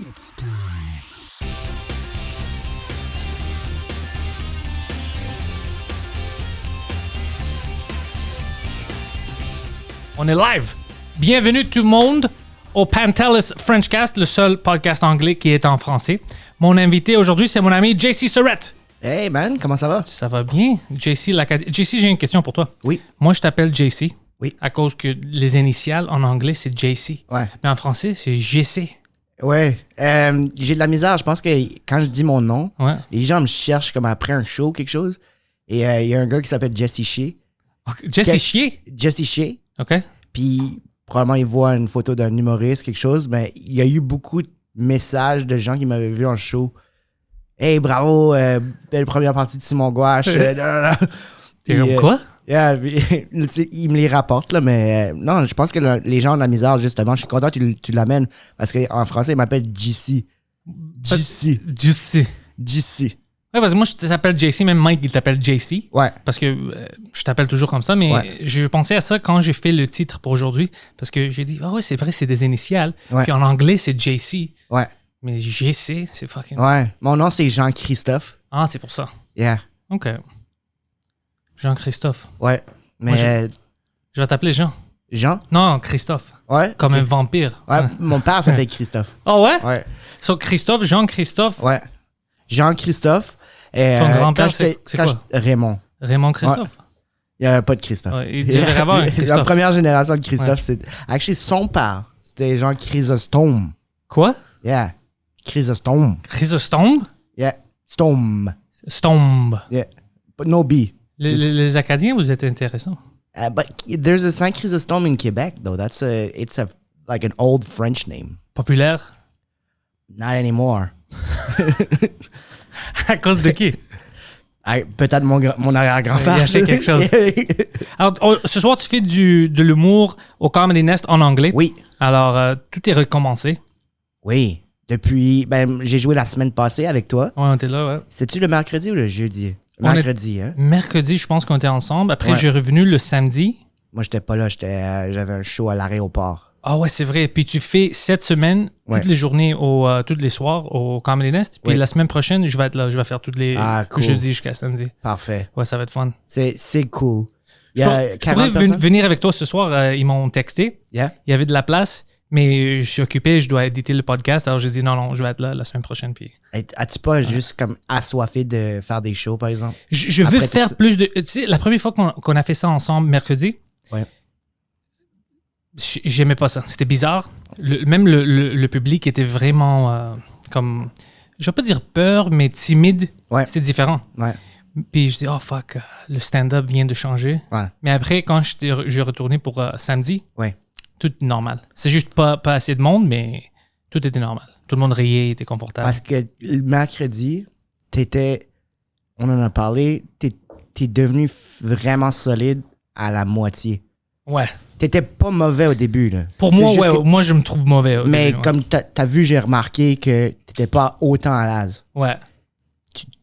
It's time. On est live. Bienvenue tout le monde au Pantelis Frenchcast, le seul podcast anglais qui est en français. Mon invité aujourd'hui, c'est mon ami JC Surrett. Hey man, comment ça va? Ça va bien? JC, j'ai une question pour toi. Oui. Moi, je t'appelle JC. Oui. À cause que les initiales en anglais, c'est JC. Ouais. Mais en français, c'est GC. Ouais. J'ai de la misère. Je pense que quand je dis mon nom, Ouais. les gens me cherchent comme après un show ou quelque chose. Et il y a un gars qui s'appelle Jesse Shea. JC Chier? Jesse Shea. OK. Puis probablement il voit une photo d'un humoriste, quelque chose. Mais il y a eu beaucoup de messages de gens qui m'avaient vu en show. Hey, bravo, belle première partie de Simon Gouache. T'es comme quoi? Yeah, puis, il me les rapporte, là, mais non, je pense que les gens ont de la misère, justement. Je suis content que tu l'amènes parce qu'en français, il m'appelle JC. JC. JC. JC. Ouais, parce que moi, je t'appelle JC, même Mike, il t'appelle JC. Ouais. Parce que je t'appelle toujours comme ça, mais Ouais. je pensais à ça quand j'ai fait le titre pour aujourd'hui. Parce que j'ai dit, ah ouais, c'est vrai, c'est des initiales. Ouais. Puis en anglais, c'est JC. Ouais. Mais JC, c'est fucking. Ouais. Mon nom, c'est Jean-Christophe. Ah, c'est pour ça. Yeah. OK. Jean-Christophe. Ouais. Mais Moi, Je vais t'appeler Jean. Jean? Non, Christophe. Ouais. Comme Ok. un vampire. Ouais. Mon père s'appelle Christophe. Oh ouais? Ouais. So, Christophe, Jean-Christophe. Ouais. Jean-Christophe. Ton grand-père, quand c'est quoi? Raymond. Raymond Christophe. Il n'y avait pas de Christophe. Ouais, il devrait avoir un La Christophe. première génération de Christophe, c'est. Actually, son père, c'était Jean Chrysostome. Quoi? Yeah. Chrysostome. Chrysostome? Yeah. Stome. Stombe. Yeah. But no B. Les Acadiens, vous êtes intéressants. But there's a Saint Chrysostome in Quebec, though. It's like an old French name. Populaire? Not anymore. À cause de qui? Peut-être mon arrière-grand-père. Il a fait quelque chose. Alors, ce soir, tu fais de l'humour au Comedy Nest en anglais. Oui. Alors, tout est recommencé. Oui. Depuis. J'ai joué la semaine passée avec toi. Ouais, on était là, ouais. C'est-tu le mercredi ou le jeudi? On est- Mercredi, hein? Mercredi, je pense qu'on était ensemble. Après, Ouais. j'ai revenu le samedi. Moi, j'étais pas là. J'avais un show à l'aéroport. Ah ouais, c'est vrai. Puis tu fais cette semaine, Ouais. toutes les journées, tous les soirs au Comedy Nest. Puis Oui. la semaine prochaine, je vais être là. Je vais faire toutes les Cool. jeudi jusqu'à samedi. Parfait. Ouais, ça va être fun. C'est cool. Il y Je a pourrais 40 personnes. venir avec toi ce soir. Ils m'ont texté. Yeah. Il y avait de la place, mais je suis occupé. Je dois éditer le podcast. Alors j'ai dit non, je vais être là la semaine prochaine. Puis As-tu pas juste comme assoiffé de faire des shows, par exemple? je veux Après faire tout ça. plus de. Tu sais, la première fois qu'on a fait ça ensemble mercredi, Ouais. j'aimais pas ça. C'était bizarre. Même le public était vraiment comme. Je vais pas dire peur, mais timide. Ouais. C'était différent. Ouais. Puis je dis, oh fuck, le stand-up vient de changer. Ouais. Mais après, quand j'ai retourné pour samedi, Ouais. tout est normal. C'est juste pas assez de monde, mais tout était normal. Tout le monde riait, était confortable. Parce que le mercredi, on en a parlé, t'es devenu vraiment solide à la moitié. Ouais. T'étais pas mauvais au début, là. Pour C'est moi, juste ouais, que- moi, je me trouve mauvais. au mais début, ouais. comme t'as vu, j'ai remarqué que t'étais pas autant à l'aise. Ouais.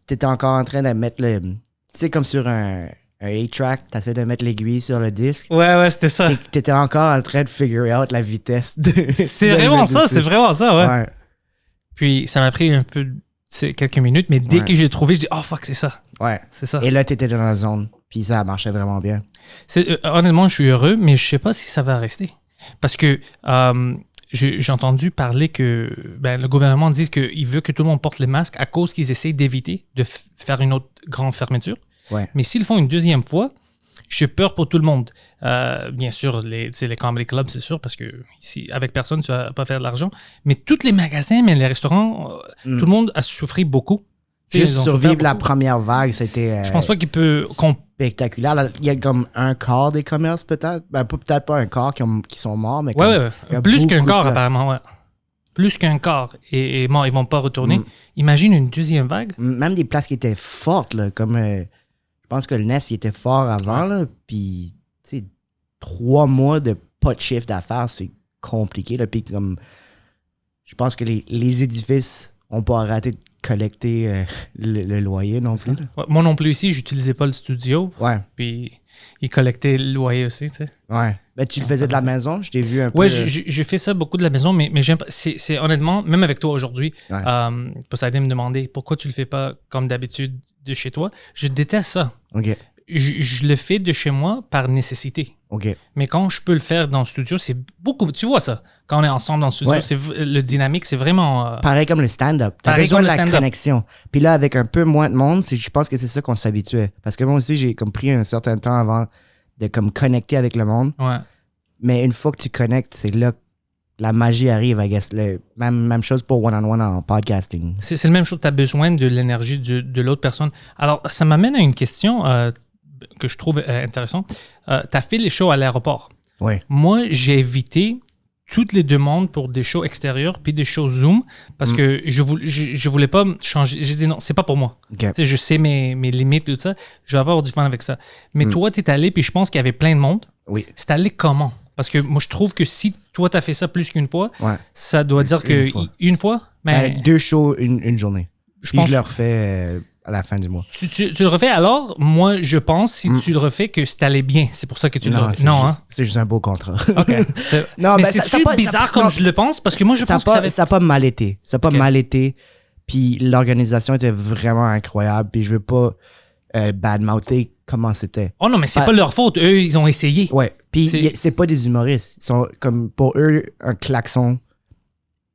T'étais encore en train de mettre le... Tu sais, comme sur un 8-track, t'essaies de mettre l'aiguille sur le disque. Ouais, c'était ça. C'est que t'étais encore en train de figure out la vitesse de... C'est de vraiment mettre le ça, c'est switch. vraiment ça, ouais. Ouais. Puis ça m'a pris un peu, quelques minutes, mais dès Ouais. que j'ai trouvé, je dis, oh fuck, c'est ça. Ouais. C'est ça. Et là, t'étais dans la zone. Puis ça marchait vraiment bien. Honnêtement, je suis heureux, mais je sais pas si ça va rester. Parce que j'ai entendu parler que le gouvernement dit qu'il veut que tout le monde porte les masques à cause qu'ils essayent d'éviter de faire une autre grande fermeture. Ouais. Mais s'ils font une deuxième fois, j'ai peur pour tout le monde. Bien sûr, les comedy clubs, c'est sûr, parce que ici, avec personne, tu vas pas faire de l'argent. Mais tous les magasins, mais les restaurants, tout le monde a souffert beaucoup. Tu sais, Juste ils ont souffert survivre la beaucoup. première vague, c'était Je pense pas qu'il peut... spectaculaire. Là, il y a comme un quart des commerces, peut-être. Peut-être pas un quart qui sont morts, mais Ouais, comme- ouais. il y a Plus qu'un beaucoup de quart, places. apparemment, ouais. Plus qu'un quart. Et bon, ils vont pas retourner. Mm. Imagine une deuxième vague. Même des places qui étaient fortes, là, comme je pense que le Nest il était fort avant, là, puis tu sais, 3 mois de pas de chiffre d'affaires, c'est compliqué. Là, puis comme je pense que les édifices ont pas arrêté collecter le loyer non plus. Ouais, moi non plus ici, j'utilisais pas le studio. Ouais. Puis ils collectaient le loyer aussi, tu sais. Ouais. Ben, tu le faisais de la maison, je t'ai vu un peu. Ouais, j'ai fait ça beaucoup de la maison, mais j'aime pas. C'est honnêtement, même avec toi aujourd'hui, Ouais. Poseidon me demandait pourquoi tu le fais pas comme d'habitude de chez toi. Je déteste ça. OK. Je le fais de chez moi par nécessité. OK. Mais quand je peux le faire dans le studio, c'est beaucoup. Tu vois ça. Quand on est ensemble dans le studio, Ouais. le dynamique, c'est vraiment. Pareil comme le stand-up. T'as Pareil besoin comme de le la stand-up. connexion. Puis là, avec un peu moins de monde, je pense que c'est ça qu'on s'habituait. Parce que moi aussi, j'ai comme pris un certain temps avant de comme connecter avec le monde. Ouais. Mais une fois que tu connectes, c'est là que la magie arrive, I guess. Même chose pour one-on-one en podcasting. C'est la même chose. Tu as besoin de l'énergie de l'autre personne. Alors, ça m'amène à une question que je trouve intéressante. Tu as fait les shows à l'aéroport. Oui. Moi, j'ai évité toutes les demandes pour des shows extérieurs puis des shows Zoom parce que je voulais pas changer. J'ai dit non, c'est pas pour moi. OK. Tu sais, je sais mes limites et tout ça. Je vais pas avoir du fun avec ça. Mais toi, tu es allé puis je pense qu'il y avait plein de monde. Oui. C'est allé comment? Parce que moi, je trouve que si toi, tu as fait ça plus qu'une fois, Ouais. ça doit dire que... fois. Une fois? Mais Ben, 2 shows, une journée. je Puis pense... je le refais à la fin du mois. Tu le refais alors? Moi, je pense, si tu le refais, que c'est allé bien. C'est pour ça que tu le refais. Non, hein? C'est juste un beau contrat. OK. Non, mais ben, c'est-tu bizarre comme je le pense? Parce que moi, je pense que ça va... Ça n'a pas mal été. Ça n'a pas Ok. mal été. Puis l'organisation était vraiment incroyable. Puis je veux pas badmouther comment c'était. Oh non, mais c'est Ben- pas leur faute. Eux, ils ont essayé. Ouais. Puis C'est- c'est pas des humoristes. Ils sont comme pour eux, un klaxon.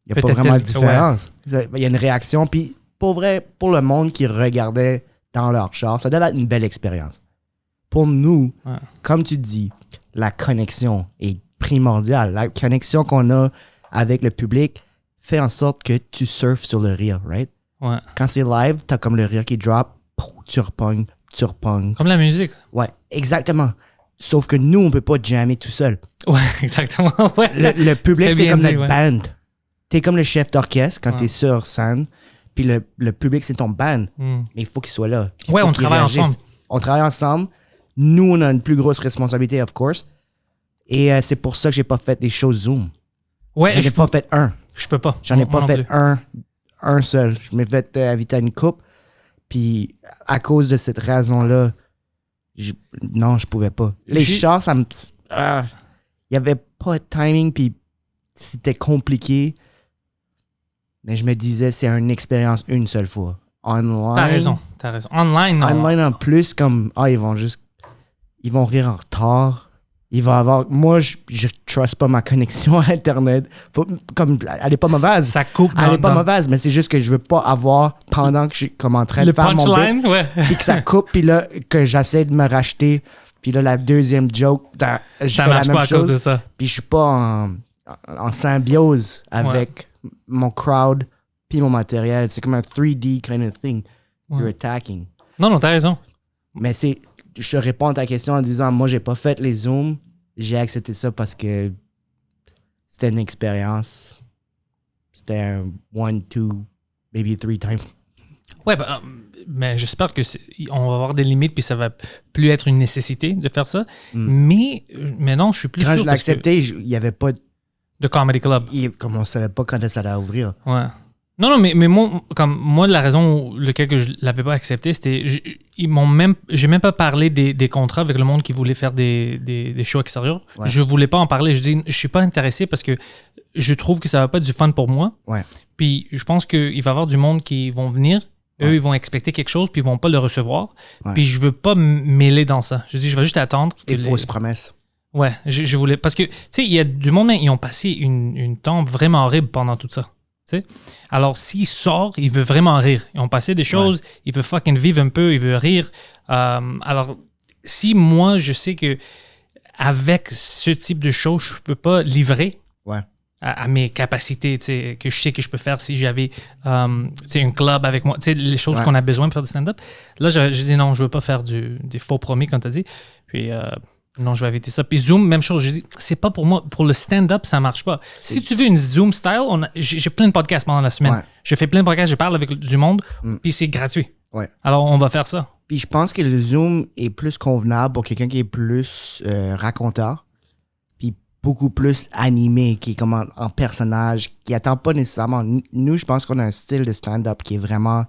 Il n'y a pas Peut-être vraiment de ouais. différence. Il y a une réaction. Puis pour vrai, pour le monde qui regardait dans leur char, ça devait être une belle expérience. Pour nous, Ouais. comme tu dis, la connexion est primordiale. La connexion qu'on a avec le public fait en sorte que tu surfes sur le rire, right? Ouais. Quand c'est live, t'as comme le rire qui drop, tu repognes. Comme la musique. Ouais, exactement. Sauf que nous, on peut pas jammer tout seul. Ouais, exactement. Ouais. Le public, Très c'est bien comme dit, notre ouais. band. T'es comme le chef d'orchestre quand Ouais. t'es sur scène, puis le public, c'est ton band. Hmm. Mais il faut qu'il soit là. Il Ouais, faut on qu'il travaille réagisse. ensemble. On travaille ensemble. Nous, on a une plus grosse responsabilité, of course. Et c'est pour ça que j'ai pas fait des shows Zoom. Ouais, J'en ai pas fait un. je peux pas. J'en ai Moi pas non fait plus. un seul. Je m'ai fait inviter à une coupe. Puis à cause de cette raison-là, non, je pouvais pas. Les J'ai- chars, ça me... Il y avait pas de timing, puis c'était compliqué. Mais je me disais, c'est une expérience une seule fois. Online. T'as raison. Online, non. Online en plus, comme, ils vont rire en retard. Il va avoir, moi, je trust pas ma connexion à Internet. Comme, elle est pas mauvaise. Ça coupe Elle dans, est pas dans mauvaise, mais c'est juste que je veux pas avoir, pendant que je suis comme en train de le faire mon bit, punchline. Ouais. puis que ça coupe, puis là, que j'essaie de me racheter. Puis là, la deuxième joke, je Ça fais la marche même pas à cause de chose. ça. Puis je suis pas en symbiose avec mon crowd puis mon matériel. C'est comme un 3D kind of thing. Ouais. You're attacking. Non, t'as raison. Mais je te réponds à ta question en disant, moi, j'ai pas fait les Zooms. J'ai accepté ça parce que c'était une expérience. C'était un 1, 2, maybe 3 time. Ouais, mais j'espère que on va avoir des limites puis ça va plus être une nécessité de faire ça. Mais non, je suis plus Quand sûr je l'ai parce que- accepté, il y avait pas... de Comedy Club. Comme on savait pas quand ça allait ouvrir. Ouais. Non, mais moi, la raison laquelle que je l'avais pas accepté, c'était j'ai même pas parlé des contrats avec le monde qui voulait faire des shows extérieurs. Ouais. Je voulais pas en parler. Je dis, je suis pas intéressé parce que je trouve que ça va pas être du fun pour moi. Ouais. Puis je pense qu'il va y avoir du monde qui vont venir. Eux, Ouais. ils vont expecter quelque chose puis ils vont pas le recevoir. Ouais. Puis je veux pas me mêler dans ça. Je dis, je vais juste attendre. que Et les- fausses promesses. Ouais, je voulais. Parce que, tu sais, il y a du monde, ils ont passé une temps vraiment horrible pendant tout ça. Tu sais. Alors, s'il sort, il veut vraiment rire. Ils ont passé des choses, il veut fucking vivre un peu, il veut rire. Alors, si moi, je sais que avec ce type de choses, je peux pas livrer Ouais. à mes capacités, tu sais, que je sais que je peux faire si j'avais tu sais, un club avec moi, tu sais, les choses Ouais. qu'on a besoin pour faire du stand-up. Là, j'ai dit non, je veux pas faire des faux promis, comme tu as dit. Puis, non, je vais éviter ça. Puis Zoom, même chose, je dis, c'est pas pour moi. Pour le stand-up, ça marche pas. Si tu veux une Zoom style, j'ai plein de podcasts pendant la semaine. Ouais. Je fais plein de podcasts, je parle avec du monde, puis c'est gratuit. Ouais. Alors, on va faire ça. Puis je pense que le Zoom est plus convenable pour quelqu'un qui est plus raconteur. Puis beaucoup plus animé, qui est comme en personnage, qui attend pas nécessairement. Nous, je pense qu'on a un style de stand-up qui est vraiment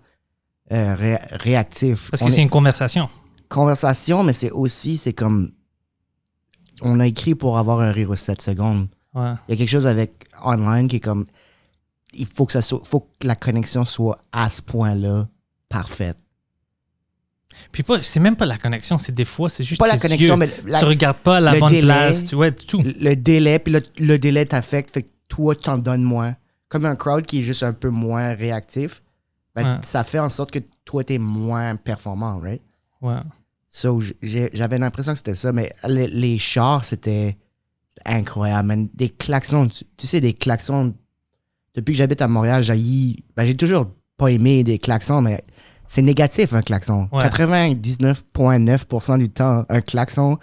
réactif. Parce que c'est une conversation. Conversation, mais c'est comme... On a écrit pour avoir un rire aux 7 secondes. Ouais. Il y a quelque chose avec online qui est comme... Il faut que la connexion soit à ce point-là parfaite. Puis c'est même pas la connexion, c'est des fois, c'est juste Pas la tes connexion, yeux. mais Tu regardes pas la le bonne délai, place, tu vois, tout. Le délai, puis le délai t'affecte, fait que toi, t'en donnes moins. Comme un crowd qui est juste un peu moins réactif, ben, ça fait en sorte que toi, t'es moins performant, right? Ouais. So, j'avais l'impression que c'était ça, mais les chars, c'était incroyable, man. Des klaxons, tu sais, des klaxons. Depuis que j'habite à Montréal, j'ai toujours pas aimé des klaxons, mais c'est négatif, un klaxon. Ouais. 99,9% du temps, un klaxon,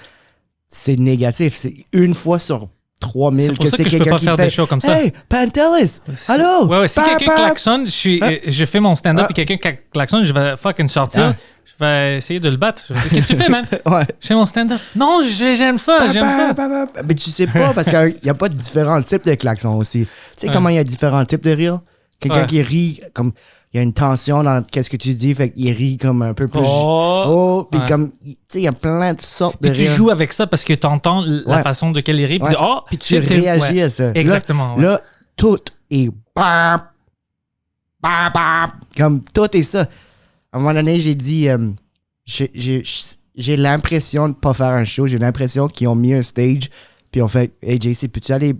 c'est négatif. C'est une fois sur 3000 que c'est quelqu'un qui fait... C'est pour ça que je peux pas faire des shows comme ça. Hey, Pantelis! Allô? Ouais, si quelqu'un klaxonne, je fais mon stand-up et quelqu'un klaxonne, je vais fucking sortir. Je vais essayer de le battre. Je vais dire, qu'est-ce que tu fais, man? Ouais. Je fais mon stand-up. Non, j'aime ça, j'aime ça. Mais tu sais pas, parce qu'il n'y a pas de différents types de klaxons aussi. Tu sais comment il y a différents types de rire? Quelqu'un qui rit comme... Il y a une tension dans qu'est-ce que tu dis, fait qu'il rit comme un peu plus... Puis comme... Tu sais, il y a plein de sortes de rire. Puis tu joues avec ça parce que tu entends la façon de quel il rit. Puis tu réagis à ça. Exactement. Là, tout est... Comme tout est ça. À un moment donné, j'ai dit... j'ai l'impression de pas faire un show. J'ai l'impression qu'ils ont mis un stage, puis on fait « Hey, JC, peux-tu aller... »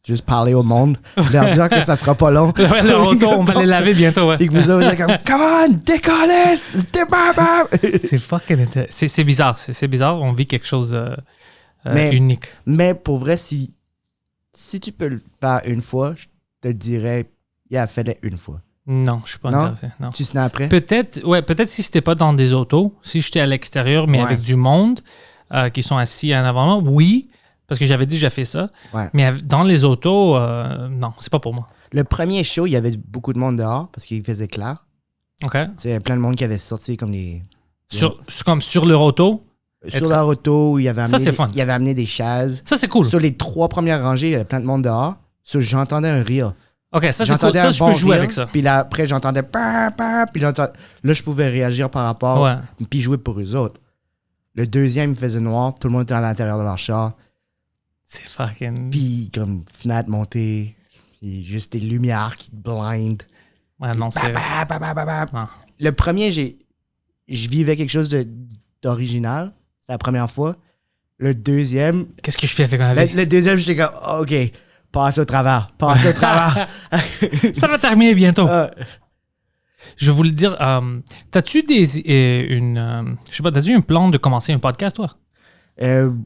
juste parler au monde, leur disant que ça sera pas long. Ouais, le retour, on va les laver bientôt, ouais. Et que vous avez comme, come on, décollez! C'est fucking... C'est bizarre, c'est bizarre. On vit quelque chose unique. Mais pour vrai, si tu peux le faire une fois, je te dirais, fais-le une fois. Non, je suis pas intéressé. Non. Tu snaperais? Peut-être si c'était pas dans des autos, si j'étais à l'extérieur, mais avec du monde qui sont assis en avant, oui. Parce que j'avais déjà fait ça. Ouais. Mais dans les autos, non, c'est pas pour moi. Le premier show, il y avait beaucoup de monde dehors parce qu'il faisait clair. OK. Tu sais, il y a plein de monde qui avait sorti comme des... Comme sur leur auto? Sur leur auto, il avait amené, ça, c'est fun. Il avait amené des chaises. Ça, c'est cool. Sur les 3 premières rangées, il y avait plein de monde dehors. J'entendais un rire. OK, ça, c'est cool. Ça, je peux jouer avec ça. Puis là, après, j'entendais... Puis là, je pouvais réagir par rapport... Puis jouer pour eux autres. Le deuxième, il faisait noir. Tout le monde était à l'intérieur de leur char. C'est fucking... Puis comme fenêtre montée, puis juste des lumières qui te blind. Ouais, non, c'est... Non. Le premier, je vivais quelque chose d'original. C'est la première fois. Le deuxième... Qu'est-ce que je fais avec un avis? Le deuxième, j'étais comme, OK, passe au travers. Ça va terminer bientôt. Je voulais dire, t'as-tu t'as-tu un plan de commencer un podcast, toi?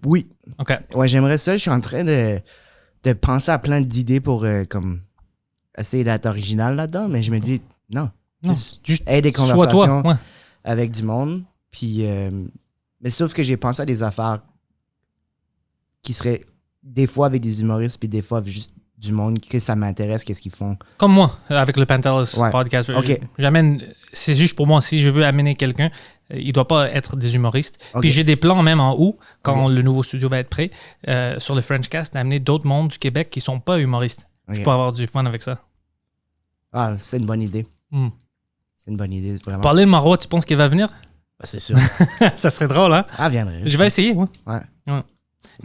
Oui. OK. Ouais, j'aimerais ça. Je suis en train de penser à plein d'idées pour comme essayer d'être original là-dedans, mais je me dis non. Juste aider des conversations avec du monde. Puis, mais sauf que j'ai pensé à des affaires qui seraient des fois avec des humoristes, puis des fois juste du monde que ça m'intéresse, qu'est-ce qu'ils font. Comme moi, avec le Pantelis podcast. Okay. J'amène, c'est juste pour moi, si je veux amener quelqu'un, il doit pas être des humoristes. Okay. Puis j'ai des plans même en août, quand le nouveau studio va être prêt, sur le Frenchcast, d'amener d'autres mondes du Québec qui sont pas humoristes. Je peux avoir du fun avec ça. Ah, c'est une bonne idée. C'est une bonne idée, vraiment. Parler de Marois, tu penses qu'il va venir? Ben, c'est sûr. Ça serait drôle, hein? Ah, viendrait. Je vais essayer, ouais.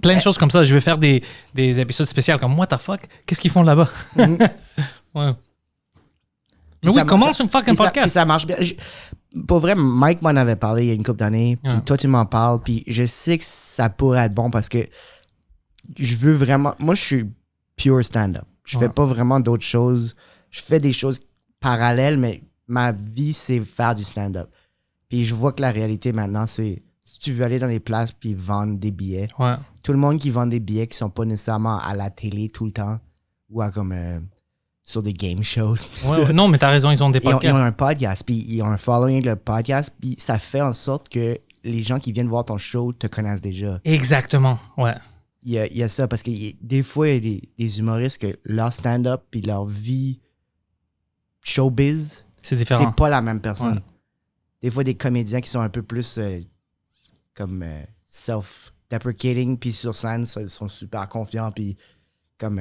Plein de choses comme ça. Je vais faire des épisodes spéciaux comme What the fuck? Qu'est-ce qu'ils font là-bas? Ouais. Mais oui, commence une fucking podcast. Ça marche bien. Pour vrai, Mike m'en avait parlé il y a une couple d'années. Puis toi, tu m'en parles. Puis je sais que ça pourrait être bon parce que je veux vraiment... Moi, je suis pure stand-up. Je fais pas vraiment d'autres choses. Je fais des choses parallèles, mais ma vie, c'est faire du stand-up. Puis je vois que la réalité maintenant, c'est... Si tu veux aller dans les places puis vendre des billets, tout le monde qui vend des billets qui sont pas nécessairement à la télé tout le temps ou à comme sur des game shows. Non, mais t'as raison, ils ont des podcasts. Ils ont un podcast, puis ils ont un following de podcast, puis ça fait en sorte que les gens qui viennent voir ton show te connaissent déjà. Exactement, ouais. Il y a ça, parce que des fois, il y a des humoristes que leur stand-up puis leur vie showbiz, c'est différent. C'est pas la même personne. Des fois, des comédiens qui sont un peu plus... comme deprecating, puis sur scène, ils sont super confiants, puis comme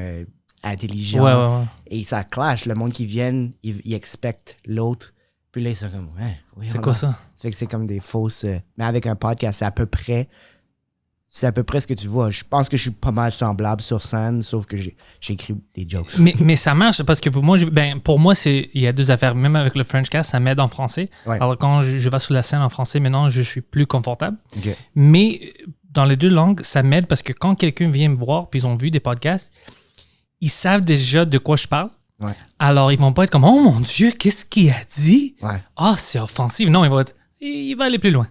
intelligents. Ouais. Et ça clash. Le monde qui vient, ils expectent l'autre. Puis là, ils sont comme, oui, C'est quoi ça? Ça fait que c'est comme des fausses... mais avec un podcast, c'est à peu près ce que tu vois. Je pense que je suis pas mal semblable sur scène, sauf que j'écris des jokes. Mais ça marche parce que pour moi, il y a deux affaires. Même avec le Frenchcast, ça m'aide en français. Ouais. Alors, quand je vais sur la scène en français, maintenant, je suis plus confortable. Okay. Mais dans les deux langues, ça m'aide parce que quand quelqu'un vient me voir puis ils ont vu des podcasts, ils savent déjà de quoi je parle. Ouais. Alors, ils vont pas être comme « Oh mon Dieu, qu'est-ce qu'il a dit? Ouais. Ah, c'est offensif. » Non, ils vont être « Il va aller plus loin. »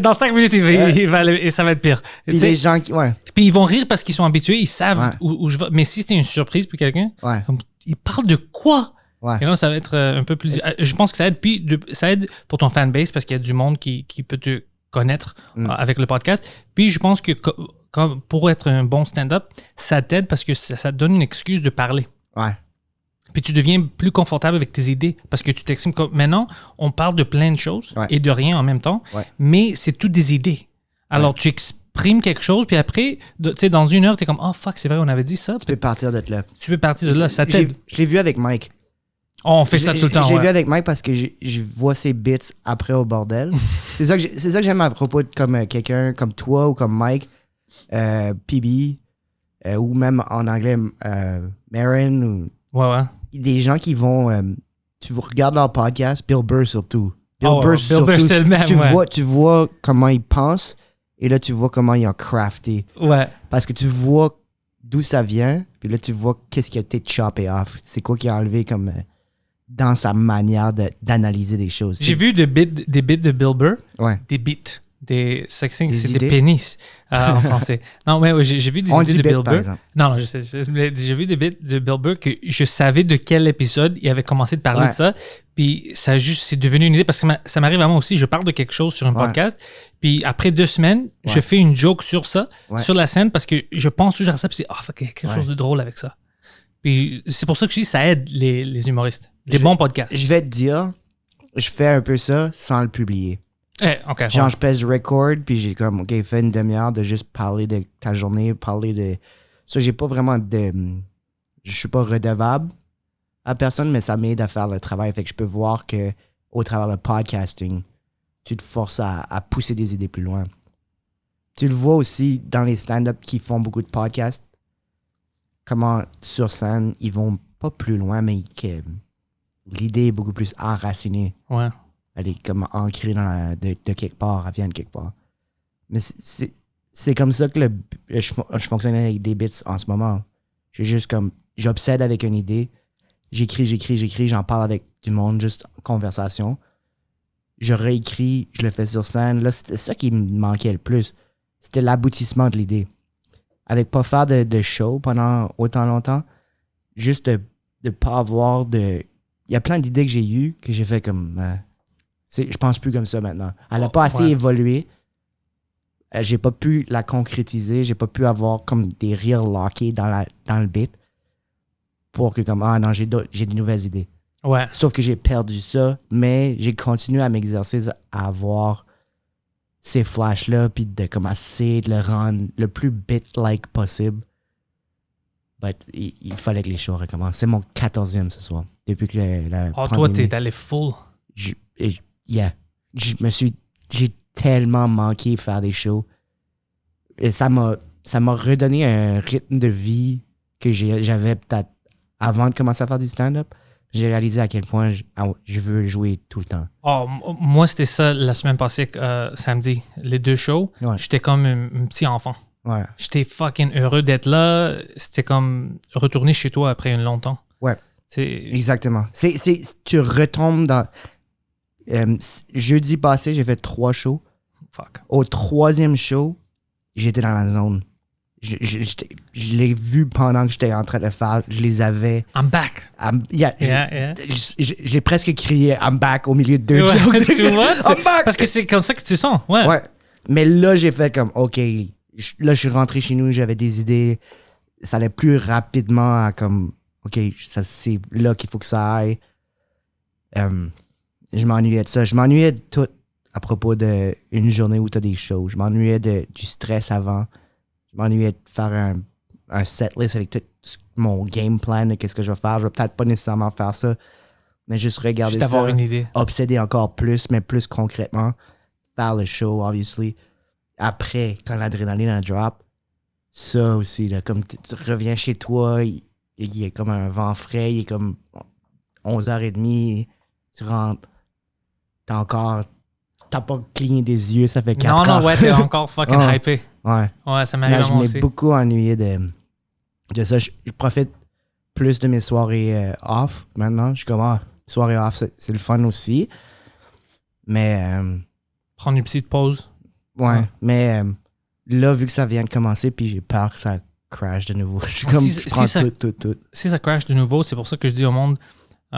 Dans 5 minutes, il va aller, et ça va être pire. Puis les gens qui... Ouais. Puis ils vont rire parce qu'ils sont habitués, ils savent où je vais. Mais si c'était une surprise pour quelqu'un, comme, il parle de quoi? Ouais. Et là, ça va être un peu plus... Je pense que ça aide. Puis ça aide pour ton fanbase parce qu'il y a du monde qui peut te connaître avec le podcast. Puis je pense que pour être un bon stand-up, ça t'aide parce que ça te donne une excuse de parler. Ouais. Puis tu deviens plus confortable avec tes idées parce que tu t'exprimes comme... Maintenant, on parle de plein de choses et de rien en même temps, mais c'est toutes des idées. Alors, tu exprimes quelque chose, puis après, tu sais, dans 1 heure, tu es comme « Oh fuck, c'est vrai, on avait dit ça. » Tu peux partir de là. Tu peux partir de là, ça t'aide. Je l'ai vu avec Mike. Oh, on fait ça tout le temps, Je l'ai vu avec Mike parce que je vois ses bits après au bordel. c'est ça que j'aime à propos de comme quelqu'un comme toi ou comme Mike, PB, ou même en anglais, Marin, ou des gens qui vont... tu regardes leur podcast, Bill Burr surtout. Bill Burr, c'est le même, tu vois comment il pense et là, tu vois comment il a crafté. Ouais. Parce que tu vois d'où ça vient, puis là, tu vois qu'est-ce qui a été choppé off. C'est quoi qui a enlevé comme... dans sa manière d'analyser des choses. J'ai vu des bits de Bill Burr. Ouais. Des bits. C'est des pénis en français. Non, mais j'ai vu des idées de Bill Burr. Non, je sais. J'ai vu des bits de Bill Burr que je savais de quel épisode il avait commencé de parler de ça. Puis c'est devenu une idée parce que ça m'arrive à moi aussi. Je parle de quelque chose sur un podcast. Puis après 2 semaines, je fais une joke sur ça, sur la scène, parce que je pense toujours à ça. Puis c'est, fuck, il y a quelque chose de drôle avec ça. Puis c'est pour ça que je dis ça aide les humoristes. Des bons podcasts. Je vais te dire, je fais un peu ça sans le publier. Okay, genre, je pèse record, puis j'ai comme, OK, fais une demi-heure de juste parler de ta journée, parler de... Ça, j'ai pas vraiment de... Je suis pas redevable à personne, mais ça m'aide à faire le travail. Fait que je peux voir que au travers le podcasting, tu te forces à pousser des idées plus loin. Tu le vois aussi dans les stand-up qui font beaucoup de podcasts. Comment, sur scène, ils vont pas plus loin, mais l'idée est beaucoup plus enracinée. Ouais. Elle est comme ancrée de quelque part, elle vient de quelque part. Mais c'est comme ça que je fonctionne avec des bits en ce moment. J'ai juste comme, j'obsède avec une idée, j'écris, j'en parle avec du monde, juste en conversation. Je réécris, je le fais sur scène. Là, c'était ça qui me manquait le plus. C'était l'aboutissement de l'idée. Avec pas faire de show pendant autant longtemps, juste de pas avoir de... Il y a plein d'idées que j'ai eues, que j'ai fait comme... je pense plus comme ça maintenant. Elle n'a pas assez évolué. J'ai pas pu la concrétiser. J'ai pas pu avoir comme des rires lockés dans le beat pour que comme, non, j'ai des nouvelles idées. Ouais. Sauf que j'ai perdu ça, mais j'ai continué à m'exercer à avoir ces flashs-là, puis de commencer de le rendre le plus bit-like possible. But il fallait que les shows recommencent. C'est mon 14e ce soir. Depuis que la pandémie... toi, t'es allé full. J'ai tellement manqué faire des shows. Et ça m'a redonné un rythme de vie que j'avais peut-être avant de commencer à faire du stand-up. J'ai réalisé à quel point je veux jouer tout le temps. Oh, moi, c'était ça la semaine passée, samedi. Les 2 shows, j'étais comme un petit enfant. Ouais. J'étais fucking heureux d'être là. C'était comme retourner chez toi après un long temps. Ouais. Exactement. Tu retombes dans... jeudi passé, j'ai fait 3 shows. Fuck. Au 3e show, j'étais dans la zone. Je l'ai vu pendant que j'étais en train de le faire. Je les avais... I'm back. J'ai presque crié « I'm back » au milieu de 2 jokes. Tu vois? I'm back! Parce que c'est comme ça que tu sens. Ouais. Mais là, j'ai fait comme « OK ». Là, je suis rentré chez nous, j'avais des idées. Ça allait plus rapidement à comme « OK, c'est là qu'il faut que ça aille ». Je m'ennuyais de ça. Je m'ennuyais de tout. à propos d'une journée où tu as des shows. Je m'ennuyais du stress avant. Je m'ennuyais de faire un setlist avec tout mon game plan de qu'est-ce que je vais faire. Je vais peut-être pas nécessairement faire ça, mais juste regarder Juste avoir une idée. Obséder encore plus, mais plus concrètement. Faire le show, obviously. Après, quand l'adrénaline a drop, ça aussi, là, comme tu reviens chez toi, il y a comme un vent frais, il est comme 11h30, tu rentres, t'as pas cligné des yeux, ça fait 4 heures. Non, ouais, t'es encore fucking hypé. Ouais. Ouais, ça m'arrive à moi aussi. Je m'ai beaucoup ennuyé de ça. Je profite plus de mes soirées off maintenant. Je suis comme, soirée off, c'est le fun aussi. Mais... prendre une petite pause. Ouais, mais là, vu que ça vient de commencer, puis j'ai peur que ça crash de nouveau. Je suis comme, je prends tout. Si ça crash de nouveau, c'est pour ça que je dis au monde,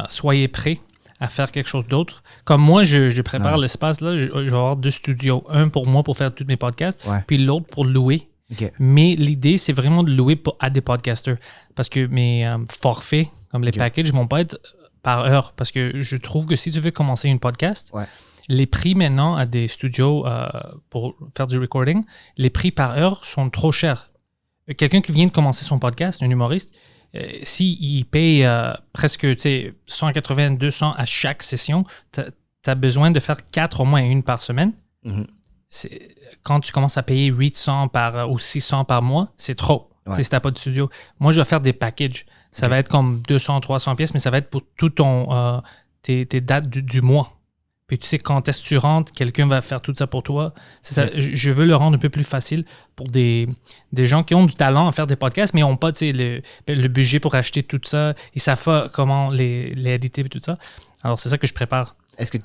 soyez prêts à faire quelque chose d'autre. Comme moi, je prépare l'espace, là, je vais avoir 2 studios. Un pour moi pour faire tous mes podcasts, puis l'autre pour louer. Okay. Mais l'idée, c'est vraiment de louer à des podcasters. Parce que mes forfaits, comme les packages, vont pas être par heure. Parce que je trouve que si tu veux commencer une podcast, les prix maintenant à des studios pour faire du recording, les prix par heure sont trop chers. Quelqu'un qui vient de commencer son podcast, un humoriste, s'il paye presque 180, 200 à chaque session, tu as besoin de faire 4 au moins 1 par semaine. Mm-hmm. Quand tu commences à payer 800 ou 600 par mois, c'est trop. Si tu n'as pas de studio. Moi, je vais faire des packages. Ça va être comme 200, 300 pièces, mais ça va être pour tout tes dates du mois. Puis tu sais, quand est-ce que tu rentres, quelqu'un va faire tout ça pour toi. C'est ça, je veux le rendre un peu plus facile pour des gens qui ont du talent à faire des podcasts, mais n'ont pas le budget pour acheter tout ça. Ils ne savent pas comment les éditer et tout ça. Alors, c'est ça que je prépare. Est-ce que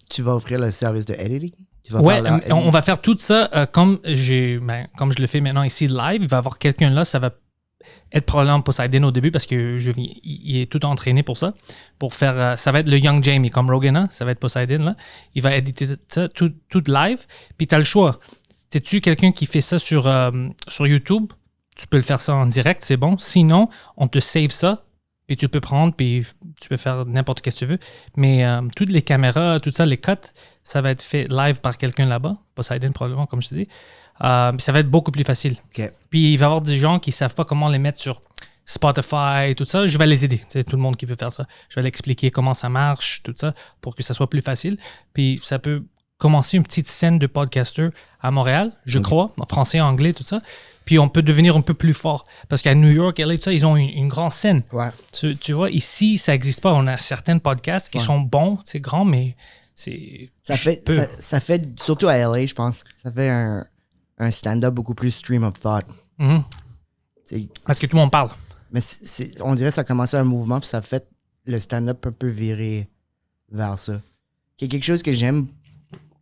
tu vas offrir le service de editing? Ouais, on va faire tout ça comme je le fais maintenant ici live. Il va y avoir quelqu'un là, ça va être probablement Poseidon au début parce que il est tout entraîné pour ça. Pour faire, ça va être le Young Jamie comme Rogan, hein? Ça va être Poseidon là. Il va éditer ça tout live. Puis tu as le choix. T'es-tu quelqu'un qui fait ça sur YouTube? Tu peux le faire ça en direct, c'est bon. Sinon, on te save ça. Puis tu peux prendre, puis tu peux faire n'importe ce que tu veux. Mais toutes les caméras, tout ça, les cuts, ça va être fait live par quelqu'un là-bas. Poseidon probablement, comme je te dis. Ça va être beaucoup plus facile. Okay. Puis il va y avoir des gens qui ne savent pas comment les mettre sur Spotify et tout ça. Je vais les aider. C'est tout le monde qui veut faire ça. Je vais l'expliquer comment ça marche, tout ça, pour que ça soit plus facile. Puis ça peut commencer une petite scène de podcaster à Montréal, je crois, en français, anglais, tout ça. Puis on peut devenir un peu plus fort. Parce qu'à New York, LA, tout ça, ils ont une grande scène. Ouais. Tu vois, ici, ça n'existe pas. On a certains podcasts qui sont bons, c'est grand, mais c'est... Ça fait, surtout à LA, je pense, ça fait un stand-up beaucoup plus stream of thought. Mm-hmm. Parce que tout le monde parle. Mais on dirait que ça a commencé un mouvement, puis ça fait le stand-up un peu virer vers ça. C'est quelque chose que j'aime.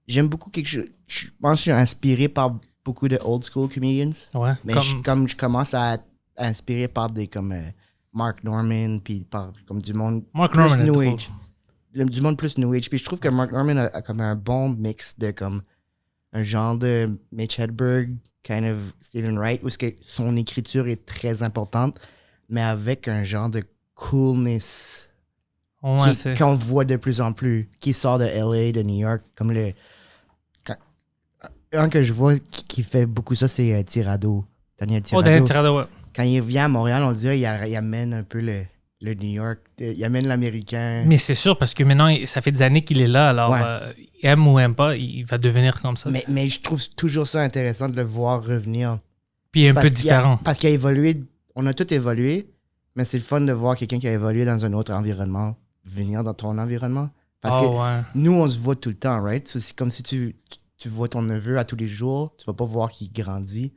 J'aime beaucoup quelque chose. Je pense que je suis inspiré par beaucoup de old school comedians. Ouais. Mais comme je commence à être inspiré par des comme Mark Norman, puis par comme du monde plus New Age. Du monde plus New Age. Puis je trouve que Mark Norman a comme un bon mix de comme un genre de Mitch Hedberg, kind of Stephen Wright, où son écriture est très importante, mais avec un genre de coolness qu'on voit de plus en plus, qui sort de LA, de New York, comme un que je vois qui fait beaucoup ça, c'est Tirado. Daniel Tirado. Daniel Tirado, ouais. Quand il vient à Montréal, on dirait qu'il amène un peu le New York, il amène l'américain. Mais c'est sûr, parce que maintenant, ça fait des années qu'il est là, alors aime ou aime pas, il va devenir comme ça. Mais je trouve toujours ça intéressant de le voir revenir. Puis un peu différent. Parce qu'il a évolué, on a tous évolué, mais c'est le fun de voir quelqu'un qui a évolué dans un autre environnement venir dans ton environnement. Parce que nous, on se voit tout le temps, right? C'est comme si tu vois ton neveu à tous les jours, tu vas pas voir qu'il grandit.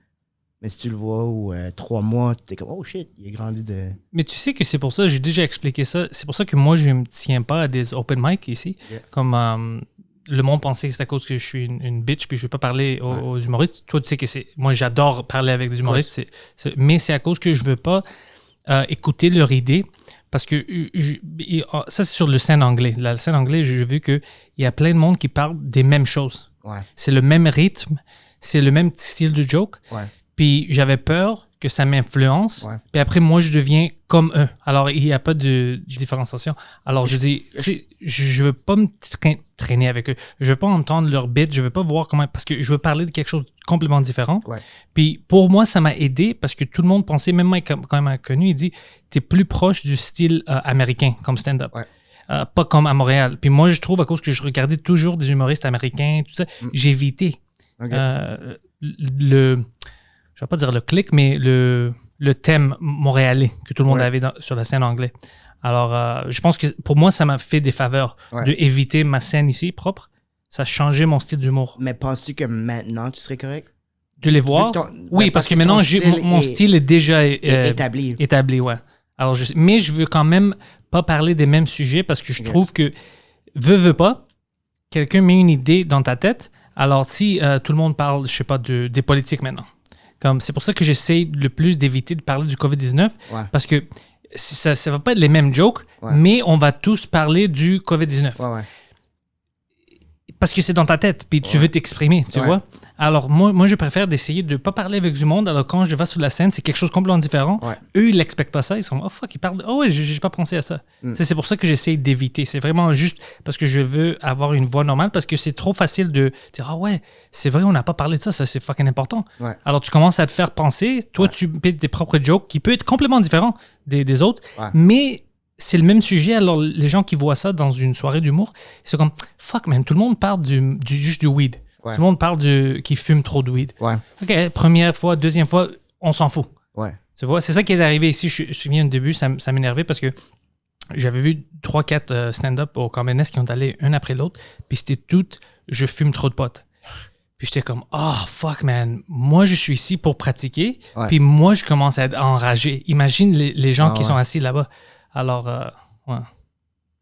Mais si tu le vois ou 3 mois, t'es comme « Oh shit, il a grandi de... » Mais tu sais que c'est pour ça, j'ai déjà expliqué ça, c'est pour ça que moi, je me tiens pas à des open mic ici. Yeah. Comme le monde pensait que c'est à cause que je suis une bitch puis je veux pas parler aux humoristes. Toi, tu sais que moi, j'adore parler avec des humoristes, mais c'est à cause que je veux pas écouter leur idée. Parce que ça, c'est sur le scène anglais. La scène anglais, j'ai vu qu'il y a plein de monde qui parle des mêmes choses. Ouais. C'est le même rythme, c'est le même style de joke. Ouais. Puis j'avais peur que ça m'influence. Ouais. Puis après, moi, je deviens comme eux. Alors, il n'y a pas de différenciation. Alors, je dis, je veux pas me traîner avec eux. Je veux pas entendre leur bit. Je veux pas voir comment... Parce que je veux parler de quelque chose de complètement différent. Ouais. Puis pour moi, ça m'a aidé parce que tout le monde pensait, même moi, quand il m'a connu, il dit, t'es plus proche du style américain comme stand-up. Ouais. Pas comme à Montréal. Puis moi, je trouve, à cause que je regardais toujours des humoristes américains, tout ça, j'ai évité Ok. je vais pas dire le clic, mais le thème montréalais que tout le monde Ouais. avait sur la scène anglaise. Alors, je pense que pour moi, ça m'a fait des faveurs Ouais. d'éviter ma scène ici propre. Ça a changé mon style d'humour. Mais penses-tu que maintenant, tu serais correct? De les voir? Oui, Ben, parce que maintenant, mon style est déjà établi. établi, ouais. Alors, mais je veux quand même pas parler des mêmes sujets parce que je trouve que, veux pas, quelqu'un met une idée dans ta tête. Alors, si tout le monde parle, je sais pas, des politiques maintenant. C'est pour ça que j'essaie le plus d'éviter de parler du COVID-19 parce que ça va pas être les mêmes jokes, mais on va tous parler du COVID-19. Ouais. Parce que c'est dans ta tête, puis tu veux t'exprimer, tu vois. Alors, moi, je préfère d'essayer de ne pas parler avec du monde. Alors, quand je vais sur la scène, c'est quelque chose de complètement différent. Ouais. Eux, ils n'expectent pas ça. Ils sont, oh fuck, ils parlent. Oh ouais, j'ai pas pensé à ça. C'est pour ça que j'essaie d'éviter. C'est vraiment juste parce que je veux avoir une voix normale, parce que c'est trop facile de dire, ah ouais, c'est vrai, on n'a pas parlé de ça, c'est fucking important. Ouais. Alors, tu commences à te faire penser. Toi, tu mets tes propres jokes qui peuvent être complètement différents des autres, mais c'est le même sujet. Alors, les gens qui voient ça dans une soirée d'humour, ils sont comme, fuck, man, tout le monde parle juste du weed. Ouais. Tout le monde parle qui fume trop de weed. Ouais. OK, première fois, deuxième fois, on s'en fout. Ouais. Tu vois, c'est ça qui est arrivé ici. Je me souviens au début, ça m'énervait parce que j'avais vu 3-4 stand-up au Comedy Nest qui ont allé un après l'autre, puis c'était tout « je fume trop de potes ». Puis j'étais comme « oh, fuck, man, moi, je suis ici pour pratiquer, puis moi, je commence à être enragé. Imagine les gens qui sont assis là-bas. » Alors, ouais.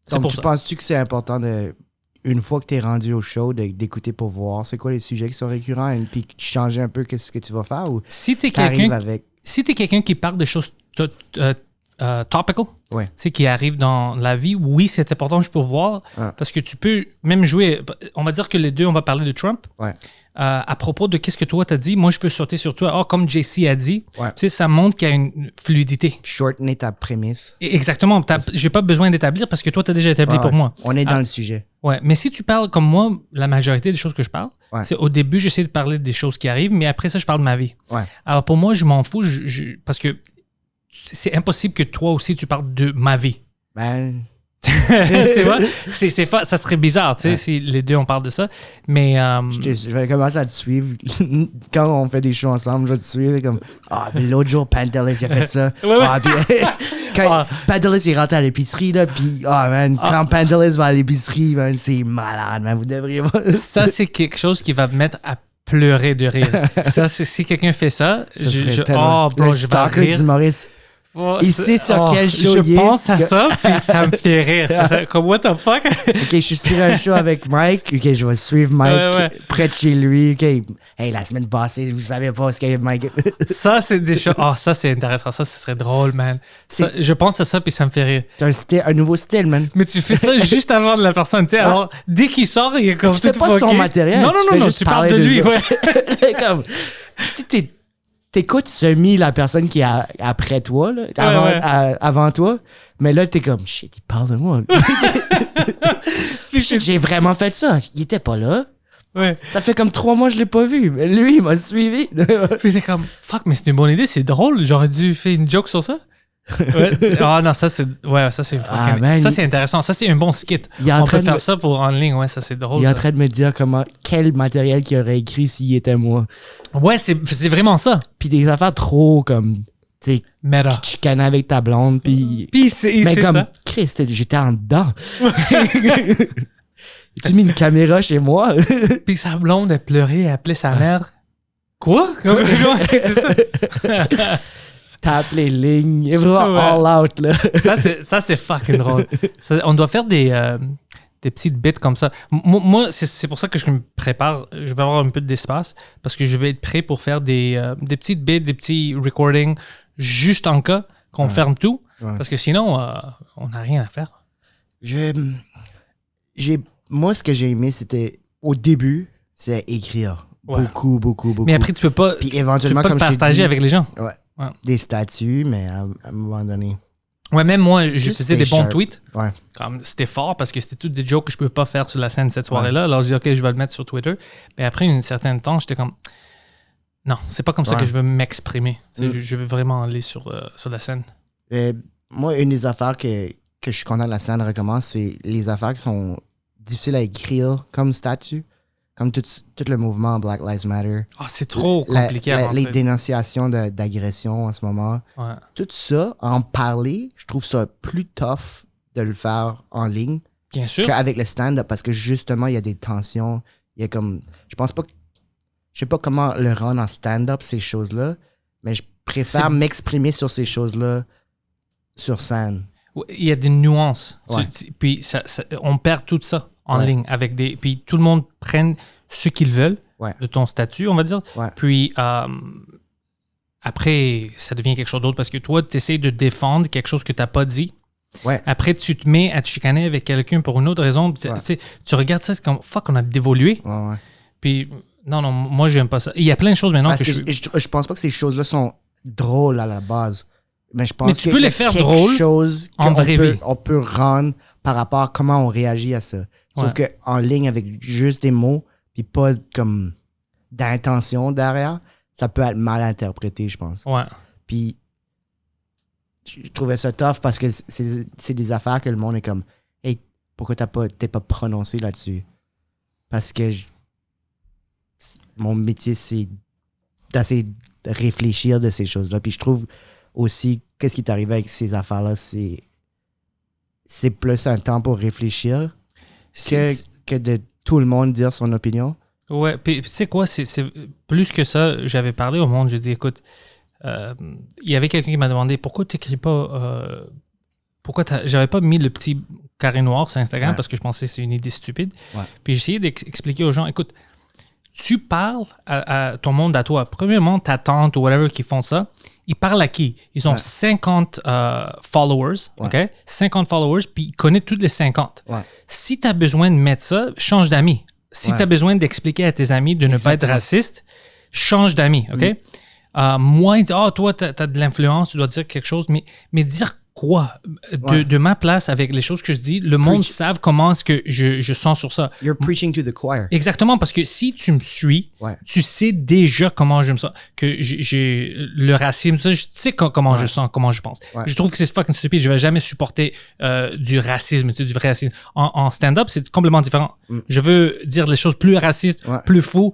Donc, penses-tu que c'est important de... Une fois que tu es rendu au show, d'écouter pour voir c'est quoi les sujets qui sont récurrents et puis changer un peu ce que tu vas faire ou si tu es quelqu'un qui parle de choses topical, qui arrivent dans la vie, oui, c'est important je peux voir parce que tu peux même jouer, on va dire que les deux, on va parler de Trump. À propos de qu'est-ce que toi t'as dit, moi je peux sauter sur toi. Comme JC a dit, tu sais, ça montre qu'il y a une fluidité. Shortener ta prémisse. Exactement. J'ai pas besoin d'établir parce que toi t'as déjà établi pour moi. On est dans le sujet. Ouais, mais si tu parles comme moi, la majorité des choses que je parle, c'est au début j'essaie de parler des choses qui arrivent, mais après ça je parle de ma vie. Alors pour moi je m'en fous parce que c'est impossible que toi aussi tu parles de ma vie. Ben... tu vois, ça serait bizarre, tu sais, si les deux on parle de ça. Mais je vais commencer à te suivre quand on fait des shows ensemble. Je vais te suivre comme l'autre jour Pantelis il a fait ça. Quand Pantelis il rentre à l'épicerie là, puis quand Pantelis va à l'épicerie, man, c'est malade, man, vous devriez voir. Ça c'est quelque chose qui va me mettre à pleurer de rire. Ça, si quelqu'un fait ça, je vais rire. Il sait sur quel show il est. Je pense à ça, puis ça me fait rire. Comme, what the fuck? OK, je suis sur un show avec Mike. OK, je vais suivre Mike près de chez lui. OK, hey, la semaine passée, vous savez pas ce qu'il y a Mike. Ça, c'est des choses... ça, c'est intéressant. Ça, ce serait drôle, man. Ça, je pense à ça, puis ça me fait rire. C'est un nouveau style, man. Mais tu fais ça juste avant de la personne, tu sais. Alors, dès qu'il sort, il est comme tu fais pas son matériel. Non, tu parles de lui, comme... T'écoutes semi la personne qui est après toi, là, avant toi, mais là, t'es comme, shit, il parle de moi. J'ai vraiment fait ça. Il était pas là. Ça fait comme 3 mois que je l'ai pas vu. Mais lui, il m'a suivi. Puis t'es comme, fuck, mais c'est une bonne idée, c'est drôle. J'aurais dû faire une joke sur ça. Non, ça c'est ça c'est intéressant. Ça c'est un bon skit. On peut faire ça en ligne, ça c'est drôle. Il est en train de me dire quel matériel qu'il aurait écrit s'il était moi. Ouais, c'est vraiment ça. Puis des affaires trop comme tu sais, tu chicanais avec ta blonde puis mais comme ça. Chris, j'étais en dedans. Tu mis une caméra chez moi. Puis sa blonde elle pleurait, elle appelait sa mère. Quoi? Comment est-ce que c'est ça? Tape les lignes, il est vraiment all out, là. Ça, c'est fucking drôle. On doit faire des petites bits comme ça. Moi, c'est pour ça que je me prépare. Je vais avoir un peu d'espace parce que je vais être prêt pour faire des petites bits, des petits recordings juste en cas qu'on ferme tout. Parce que sinon, on n'a rien à faire. Moi, ce que j'ai aimé, c'était au début, c'était écrire. Beaucoup. Mais après, tu peux pas, puis éventuellement, le partager avec les gens. Ouais. des statuts, mais à un moment donné. Ouais, même moi, je Juste faisais des stay bons sharp. tweets. Ouais. Comme c'était fort parce que c'était toutes des jokes que je ne pouvais pas faire sur la scène cette soirée-là. Alors, je dis, OK, je vais le mettre sur Twitter. Mais après un certain temps, j'étais comme, non, c'est pas comme ça que je veux m'exprimer. Je veux vraiment aller sur la scène. Moi, une des affaires que je suis content de la scène recommence, c'est les affaires qui sont difficiles à écrire comme statut, comme tout le mouvement Black Lives Matter. Ah, c'est trop compliqué à Les rentrer. dénonciations d'agression en ce moment. Ouais. Tout ça, en parler, je trouve ça plus tough de le faire en ligne Bien sûr. qu'avec le stand-up parce que justement, il y a des tensions. Il y a comme. Je pense pas que. Je sais pas comment le rendre en stand-up, ces choses-là, mais je préfère m'exprimer sur ces choses-là sur scène. Il y a des nuances. Ouais. Puis on perd tout ça en ligne avec des. Puis tout le monde prenne ce qu'ils veulent de ton statut, on va dire. Ouais. Puis après, ça devient quelque chose d'autre parce que toi, tu essaies de défendre quelque chose que tu n'as pas dit. Ouais. Après, tu te mets à te chicaner avec quelqu'un pour une autre raison. Tu regardes ça, c'est comme fuck, on a dévolué. Ouais. Puis non, moi, j'aime pas ça. Il y a plein de choses maintenant Parce que je pense pas que ces choses-là sont drôles à la base. Mais je pense tu peux les faire quelque drôles chose en vraie vie. On peut rendre par rapport à comment on réagit à ça. Sauf qu'en ligne, avec juste des mots, puis pas comme d'intention derrière, ça peut être mal interprété, je pense. Ouais. Puis je trouvais ça tough parce que c'est des affaires que le monde est comme « Hey, pourquoi t'es pas prononcé là-dessus? » Parce que mon métier, c'est d'essayer de réfléchir de ces choses-là. Puis je trouve aussi, qu'est-ce qui est arrivé avec ces affaires-là, c'est plus un temps pour réfléchir que de tout le monde dire son opinion. Ouais, puis tu sais quoi, c'est plus que ça, j'avais parlé au monde, j'ai dit, écoute, il y avait quelqu'un qui m'a demandé pourquoi tu n'écris pas, j'avais pas mis le petit carré noir sur Instagram parce que je pensais que c'est une idée stupide. Ouais. Puis j'ai essayé d'expliquer aux gens, écoute, tu parles à ton monde à toi. Premièrement, ta tante ou whatever qui font ça, ils parlent à qui? Ils ont 50 followers, OK? 50 followers, puis ils connaissent tous les 50. Ouais. Si tu as besoin de mettre ça, change d'amis. Si tu as besoin d'expliquer à tes amis de ne pas être raciste, change d'amis, OK? Moi, ils disent, toi, tu as de l'influence, tu dois dire quelque chose, mais dire quoi? De ma place, avec les choses que je dis, le monde savent comment est-ce que je sens sur ça. You're preaching to the choir. Exactement, parce que si tu me suis, tu sais déjà comment je me sens, que j'ai le racisme, tu sais comment je sens, comment je pense. Je trouve que c'est fucking stupide. Je vais jamais supporter du racisme, du vrai racisme. En stand-up, c'est complètement différent. Je veux dire les choses plus racistes, plus fous,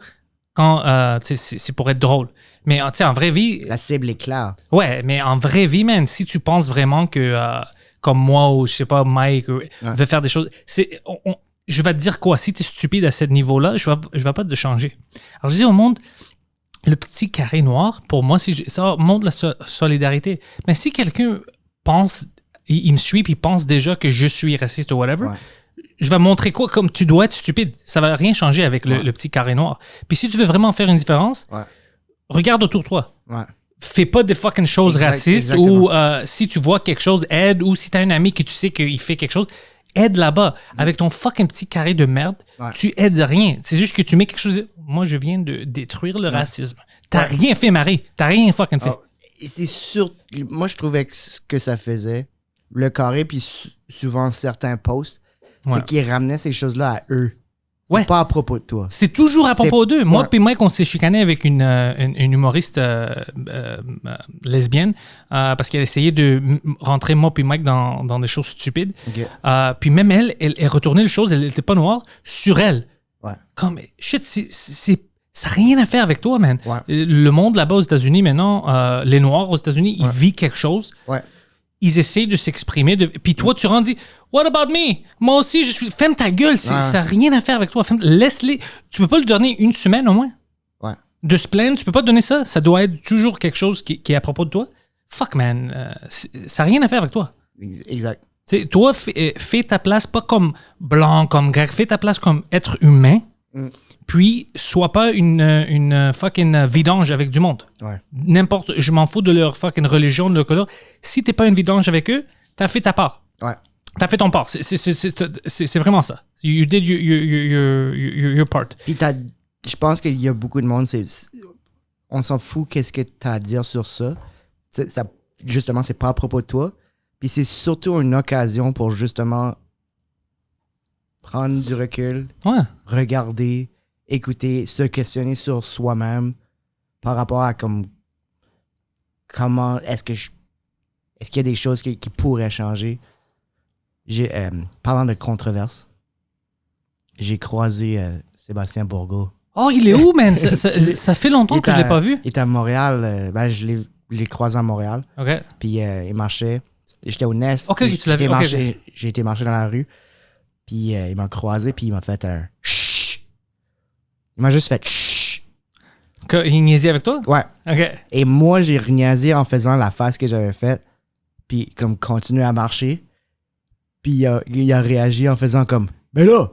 quand c'est pour être drôle. Mais en vraie vie... La cible est claire. Ouais, mais en vraie vie, man, si tu penses vraiment que, comme moi ou je sais pas, Mike, veut faire des choses... je vais te dire quoi? Si tu es stupide à ce niveau-là, je vais pas te changer. Alors, je dis au monde, le petit carré noir, pour moi, ça montre la solidarité. Mais si quelqu'un pense, il me suit puis il pense déjà que je suis raciste ou whatever... Je vais montrer quoi? Comme tu dois être stupide. Ça va rien changer avec le petit carré noir. Puis si tu veux vraiment faire une différence, regarde autour de toi. Fais pas des fucking choses racistes ou si tu vois quelque chose, aide. Ou si tu as un ami que tu sais qu'il fait quelque chose, aide là-bas. Avec ton fucking petit carré de merde, tu aides rien. C'est juste que tu mets quelque chose... Moi, je viens de détruire le racisme. T'as rien fait, Marie. T'as rien fucking fait. C'est sûr... Moi, je trouvais que ce que ça faisait, le carré, puis souvent certains posts, c'est qu'ils ramenaient ces choses-là à eux. C'est pas à propos de toi. C'est toujours à propos d'eux. Moi puis Mike, on s'est chicané avec une humoriste lesbienne parce qu'elle essayait de rentrer moi puis Mike dans des choses stupides. Okay. Puis même elle retournait les choses, elle n'était pas noire, sur elle. Comme, shit, ça n'a rien à faire avec toi, man. Le monde là-bas aux États-Unis, maintenant, les Noirs aux États-Unis, ils vivent quelque chose. Ils essayent de s'exprimer. Puis toi, tu rentres, dis « What about me? Moi aussi, je suis... » Ferme ta gueule, ça n'a rien à faire avec toi. Laisse-les. Tu peux pas lui donner une semaine au moins? De se plaindre, tu peux pas donner ça. Ça doit être toujours quelque chose qui est à propos de toi. Fuck, man. Ça n'a rien à faire avec toi. Exact. T'sais, toi, fais ta place pas comme blanc, comme grec. Fais ta place comme être humain. Puis, sois pas une fucking vidange avec du monde. N'importe, je m'en fous de leur fucking religion, de leur couleur. Si t'es pas une vidange avec eux, t'as fait ta part. T'as fait ton part. C'est vraiment ça. You did your part. Puis je pense qu'il y a beaucoup de monde, on s'en fout qu'est-ce que t'as à dire sur ça. Justement, c'est pas à propos de toi. Puis c'est surtout une occasion pour justement prendre du recul, Ouais. regarder, écouter, se questionner sur soi-même par rapport à comment est-ce qu'il y a des choses qui pourraient changer. Parlant de controverse, j'ai croisé Sébastien Bourgault. Oh, il est où, man? Ça fait longtemps que je l'ai pas vu. Il était à Montréal. Je l'ai croisé à Montréal. OK. Puis il marchait. J'étais au Nest. OK, tu l'as vu. J'ai été marcher dans la rue. Puis il m'a croisé. Puis il m'a fait un chut. Il m'a juste fait chut. Il niaisait avec toi? Ouais. OK. Et moi, j'ai niaisé en faisant la face que j'avais faite. Puis comme continuer à marcher. Puis il a réagi en faisant comme Mais là!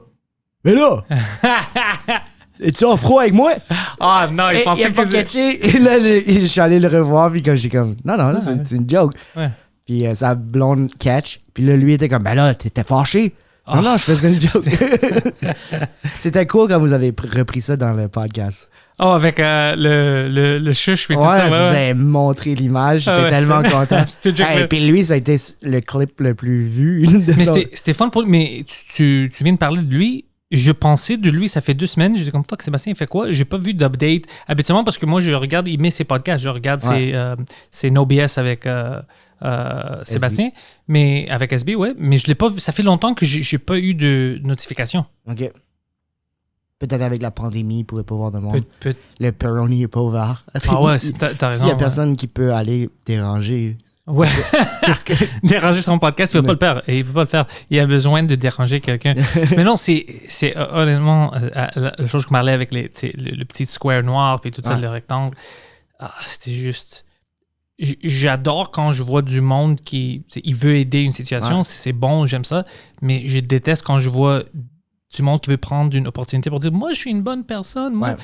Es-tu en froid avec moi? Ah non, il pensait a pas catché. Et là, je suis allé le revoir, puis comme j'ai comme, non, c'est une joke. Ouais. Puis sa blonde catch. Puis là, lui était comme, ben là, t'étais fâché. Non, je faisais une joke. C'était cool quand vous avez repris ça dans le podcast. Oh, avec le chuche, puis tout Ouais, ça. vous avez montré l'image. J'étais tellement content. Hey, puis lui, ça a été le clip le plus vu. Mais c'était fun pour lui. Mais tu viens de parler de lui. Je pensais de lui, ça fait 2 semaines. Je disais comme, fuck, Sébastien, il fait quoi? J'ai pas vu d'update. Habituellement, parce que moi, je regarde, il met ses podcasts. Je regarde ses No BS avec Sébastien. Mais avec SB, ouais. Mais je l'ai pas vu. Ça fait longtemps que j'ai pas eu de notification. OK. Peut-être avec la pandémie, il pouvait pas voir de monde. Peut- Le Peroni est pas ouvert. Ah ouais, t'as raison. S'il y a personne qui peut aller déranger. Ouais. Qu'est-ce que... Déranger son podcast, il ne peut pas le faire. Il peut pas le faire. Il a besoin de déranger quelqu'un. Mais non, c'est honnêtement la chose que je parlais avec le petit square noir puis tout ça, le rectangle. C'était juste... J'adore quand je vois du monde qui il veut aider une situation. C'est bon, j'aime ça. Mais je déteste quand je vois du monde qui veut prendre une opportunité pour dire « Moi, je suis une bonne personne. Moi,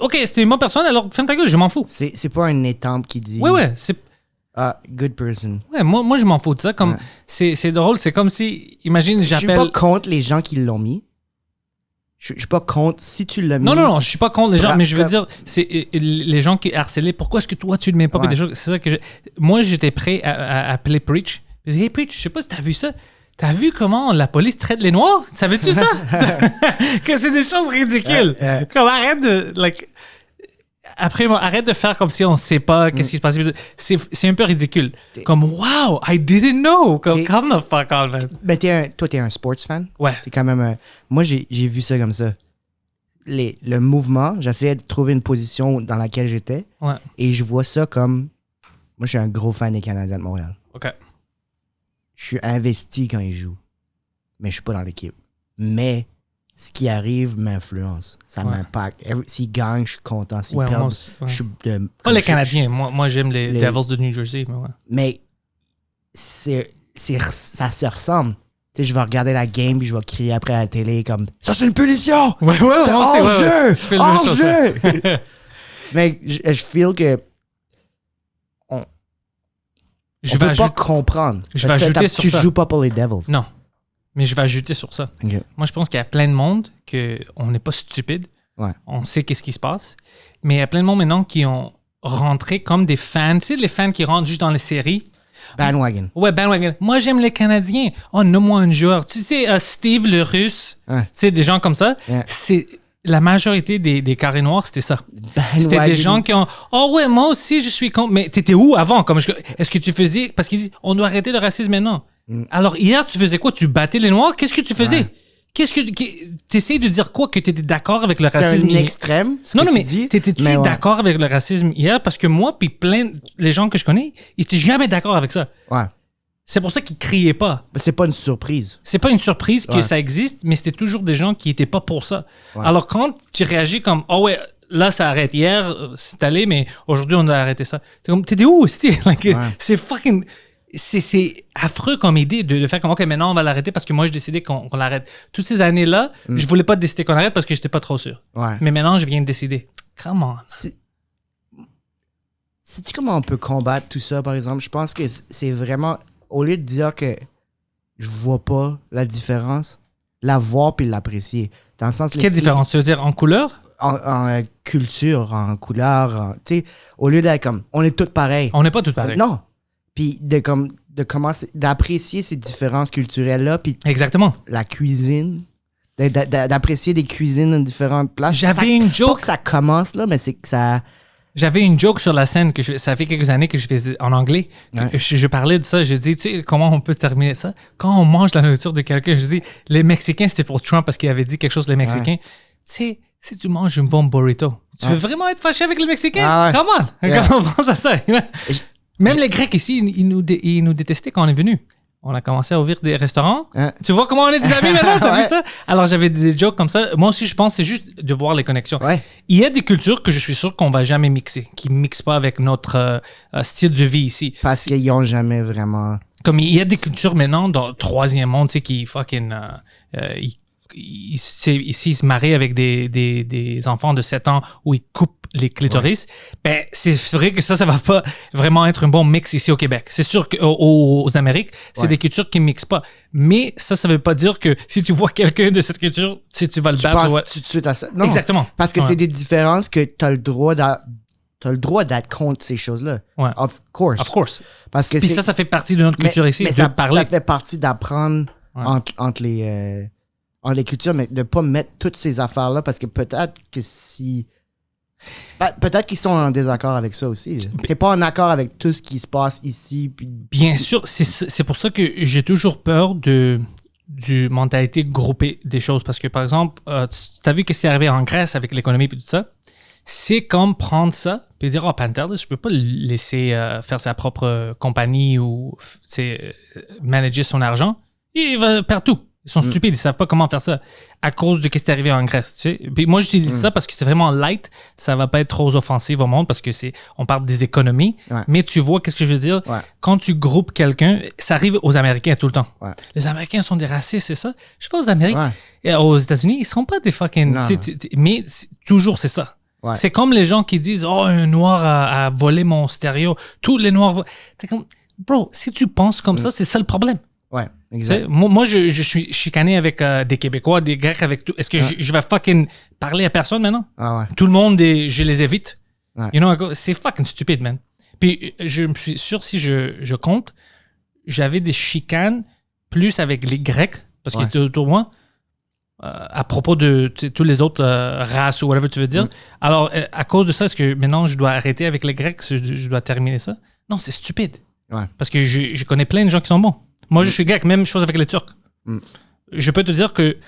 OK, c'était une bonne personne, alors ferme ta gueule, je m'en fous. » C'est pas un étampe qui dit... Ouais, c'est... good person. Ouais, moi je m'en fous de ça. Comme c'est drôle, c'est comme si, imagine, j'appelle... Je suis pas contre les gens qui l'ont mis. Je suis pas contre si tu l'as mis. Non, je suis pas contre les gens, mais je veux dire, c'est les gens qui harcelaient. Pourquoi est-ce que toi tu le mets pas? C'est ça que moi j'étais prêt à appeler Preach. Je dis, hey Preach, je sais pas si t'as vu ça. T'as vu comment la police traite les Noirs? Savais-tu ça? Que c'est des choses ridicules. Comme arrête de... Après, arrête de faire comme si on sait pas qu'est-ce qui se passe. C'est un peu ridicule. Comme, wow, I didn't know. Comme, calm the fuck on, man. Ben, toi, t'es un sports fan. Ouais. T'es quand même Moi, j'ai vu ça comme ça. Le mouvement, j'essayais de trouver une position dans laquelle j'étais. Ouais. Et je vois ça comme... Moi, je suis un gros fan des Canadiens de Montréal. OK. Je suis investi quand ils jouent. Mais je suis pas dans l'équipe. Mais... ce qui arrive m'influence. Ça m'impacte. S'ils gagnent, je suis content. S'ils perdent, je suis... Pas les Canadiens. Moi, j'aime les Devils de New Jersey. Mais ça se ressemble. Tu sais, je vais regarder la game puis je vais crier après à la télé comme « Ça, c'est une punition! Ouais, c'est hors-jeu! Hors-jeu! » Mais je feel que on peut pas comprendre. Je vais ajouter sur ça. Tu joues pas pour les Devils. Non. Mais je vais ajouter sur ça. Okay. Moi, je pense qu'il y a plein de monde qu'on n'est pas stupide. Ouais. On sait qu'est-ce qui se passe. Mais il y a plein de monde maintenant qui ont rentré comme des fans. Tu sais, les fans qui rentrent juste dans les séries. Bandwagon. Ouais, bandwagon. Moi, j'aime les Canadiens. Oh, nomme-moi un joueur. Tu sais, Steve le Russe. Tu sais, des gens comme ça. C'est... La majorité des carrés noirs, c'était ça. C'était des gens qui ont « Oh ouais, moi aussi, je suis contre. » Mais t'étais où avant? Est-ce que tu faisais... Parce qu'ils disent « On doit arrêter le racisme maintenant. » Alors, hier, tu faisais quoi? Tu battais les Noirs? Qu'est-ce que tu faisais? Qu'est-ce que t'essayes de dire quoi? Que t'étais d'accord avec le racisme? C'est un extrême, non, mais t'étais-tu d'accord avec le racisme hier? Parce que moi, puis les gens que je connais, ils étaient jamais d'accord avec ça. Ouais. C'est pour ça qu'ils criaient pas. C'est pas une surprise. C'est pas une surprise que ça existe, mais c'était toujours des gens qui étaient pas pour ça. Ouais. Alors, quand tu réagis comme « Oh ouais, là, ça arrête. Hier, c'est allé, mais aujourd'hui, on a arrêté ça. » T'étais où? C'est fucking... C'est affreux comme idée de faire comme « OK, maintenant, on va l'arrêter parce que moi, j'ai décidé qu'on l'arrête. » Toutes ces années-là, je voulais pas décider qu'on l'arrête parce que j'étais pas trop sûr. Ouais. Mais maintenant, je viens de décider. Come on. Sais-tu comment on peut combattre tout ça, par exemple? Je pense que c'est vraiment... Au lieu de dire que je vois pas la différence, la voir puis l'apprécier. Dans le sens... Quelle différence? Tu veux dire en couleur? en culture, en couleur, tu sais, au lieu d'être comme, on est tous pareils. On n'est pas tous pareils. Non. Puis de commencer, d'apprécier ces différences culturelles-là, puis Exactement. la cuisine, d'apprécier des cuisines dans différentes places. J'avais une joke. Pas que ça commence là, mais c'est que ça... J'avais une joke sur la scène ça fait quelques années que je faisais en anglais. Ouais. Je parlais de ça. Je dis, tu sais, comment on peut terminer ça? Quand on mange la nourriture de quelqu'un, je dis, les Mexicains, c'était pour Trump parce qu'il avait dit quelque chose, les Mexicains. Tu sais, si tu manges une bonne burrito, tu veux vraiment être fâché avec les Mexicains? Ah ouais. Come on! Yeah. Comment on pense à ça? Même les Grecs ici, ils nous détestaient quand on est venus. On a commencé à ouvrir des restaurants. Hein? Tu vois comment on est des amis maintenant? T'as Ouais. vu ça? Alors, j'avais des jokes comme ça. Moi aussi, je pense que c'est juste de voir les connexions. Ouais. Il y a des cultures que je suis sûr qu'on va jamais mixer, qui ne mixent pas avec notre style de vie ici. Parce qu'ils n'ont jamais vraiment... Comme il y a des cultures maintenant dans le troisième monde, tu sais, qui fucking... ils se marient avec des enfants de 7 ans où ils coupent les clitoris. Ben, c'est vrai que ça va pas vraiment être un bon mix ici au Québec. C'est sûr qu'aux Amériques, c'est des cultures qui ne mixent pas. Mais ça veut pas dire que si tu vois quelqu'un de cette culture, tu vas le Tu battre. penses Ouais. tout de suite à ça. Non. Exactement. Parce que Ouais. c'est des différences que tu as le droit d'être contre ces choses-là. Ouais. Of course. Of course. Parce que Puis c'est- ça fait partie de notre culture ici, mais de ça parler. fait partie d'apprendre Ouais. entre les cultures, mais de ne pas mettre toutes ces affaires-là parce que peut-être que si... Peut-être qu'ils sont en désaccord avec ça aussi. T'es pas en accord avec tout ce qui se passe ici. Puis... Bien sûr, c'est pour ça que j'ai toujours peur du mentalité groupée des choses. Parce que, par exemple, tu as vu ce qui est arrivé en Grèce avec l'économie et tout ça? C'est comme prendre ça et dire, oh, Panther, je peux pas le laisser faire sa propre compagnie ou manager son argent. Il va perdre tout. Ils sont stupides, ils savent pas comment faire ça à cause de ce qui est arrivé en Grèce. Tu sais? Puis moi, j'utilise ça parce que c'est vraiment light. Ça va pas être trop offensif au monde parce que on parle des économies. Ouais. Mais tu vois, qu'est-ce que je veux dire? Ouais. Quand tu groupes quelqu'un, ça arrive aux Américains tout le temps. Ouais. Les Américains sont des racistes, c'est ça? Je sais pas, aux Amériques, Ouais. et aux États-Unis, ils sont pas des fucking... Non. Mais toujours, c'est ça. Ouais. C'est comme les gens qui disent, oh, un noir a volé mon stéréo. Tous les noirs... T'es comme, bro, si tu penses comme ça, c'est ça le problème. Ouais, Tu exact. sais, moi, je suis chicané avec des Québécois, des Grecs, avec tout. Est-ce que je vais fucking parler à personne maintenant? Ah ouais. Tout le monde, je les évite. Ouais. You know, c'est fucking stupide, man. Puis je me suis sûr, si je compte, j'avais des chicanes plus avec les Grecs, parce qu'ils étaient autour de moi, à propos de tous les autres races ou whatever tu veux dire. Alors, à cause de ça, est-ce que maintenant je dois arrêter avec les Grecs? Je dois terminer ça? Non, c'est stupide. Ouais. Parce que je connais plein de gens qui sont bons. Moi, je suis grec, même chose avec les Turcs. Je peux te dire que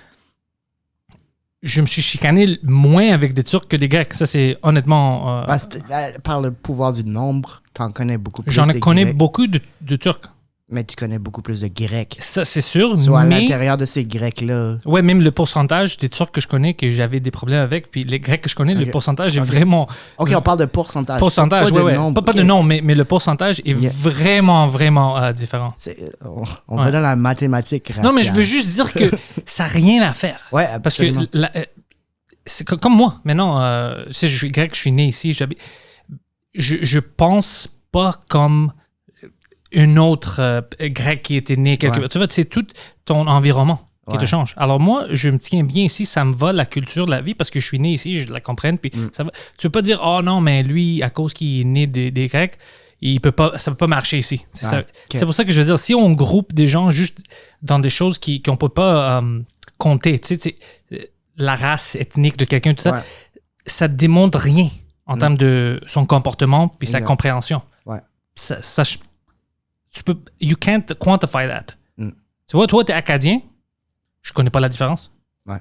je me suis chicané moins avec des Turcs que des Grecs. Ça, c'est honnêtement... Par le pouvoir du nombre, t'en connais beaucoup plus. J'en des connais Grecs, beaucoup de Turcs. mais tu connais beaucoup plus de Grecs. Ça, c'est sûr. Soit à mais... l'intérieur de ces Grecs-là. Ouais, même le pourcentage des Turcs que je connais, que j'avais des problèmes avec, puis les Grecs que je connais, le pourcentage est vraiment... OK, on parle de pourcentage. Pourcentage, pas de ouais. nombre. Pas de OK. nom, mais le pourcentage est vraiment différent. On va dans la mathématique raciale. Non, mais je veux juste dire que ça n'a rien à faire. Ouais, Parce que absolument. c'est comme moi. Maintenant, je suis grec, je suis né ici. Je pense pas comme un autre grec qui était né quelque part. Tu vois, c'est tout ton environnement qui te change. Alors moi, je me tiens bien ici, ça me va, la culture, la vie, parce que je suis né ici, je la comprends, puis ça va. Tu peux pas dire, oh non, mais lui, à cause qu'il est né des Grecs, ça peut pas marcher ici. C'est pour ça que je veux dire, si on groupe des gens juste dans des choses qu'on peut pas compter, tu sais, la race ethnique de quelqu'un, tout ça, ça démontre rien en termes de son comportement puis sa compréhension. Ouais. Tu peux, you can't quantify that. Tu vois, toi, t'es acadien, je connais pas la différence. Ouais.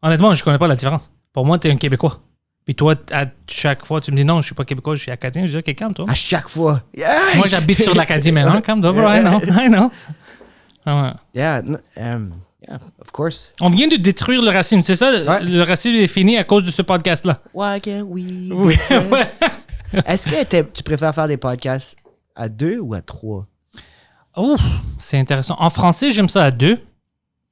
Honnêtement, je connais pas la différence. Pour moi, t'es un Québécois. Puis toi, à chaque fois, tu me dis non, je suis pas Québécois, je suis acadien. Je dis, OK, calme-toi. À chaque fois. Moi, j'habite sur l'Acadie maintenant. Calme-toi, bro. I know. Ah ouais. Yeah, of course. On vient de détruire le racisme, c'est ça? Ouais. Le racisme est fini à cause de ce podcast-là. Why can't we? Oui, ouais. Est-ce que tu préfères faire des podcasts à 2 ou à 3? Ouf, c'est intéressant. En français, j'aime ça à 2.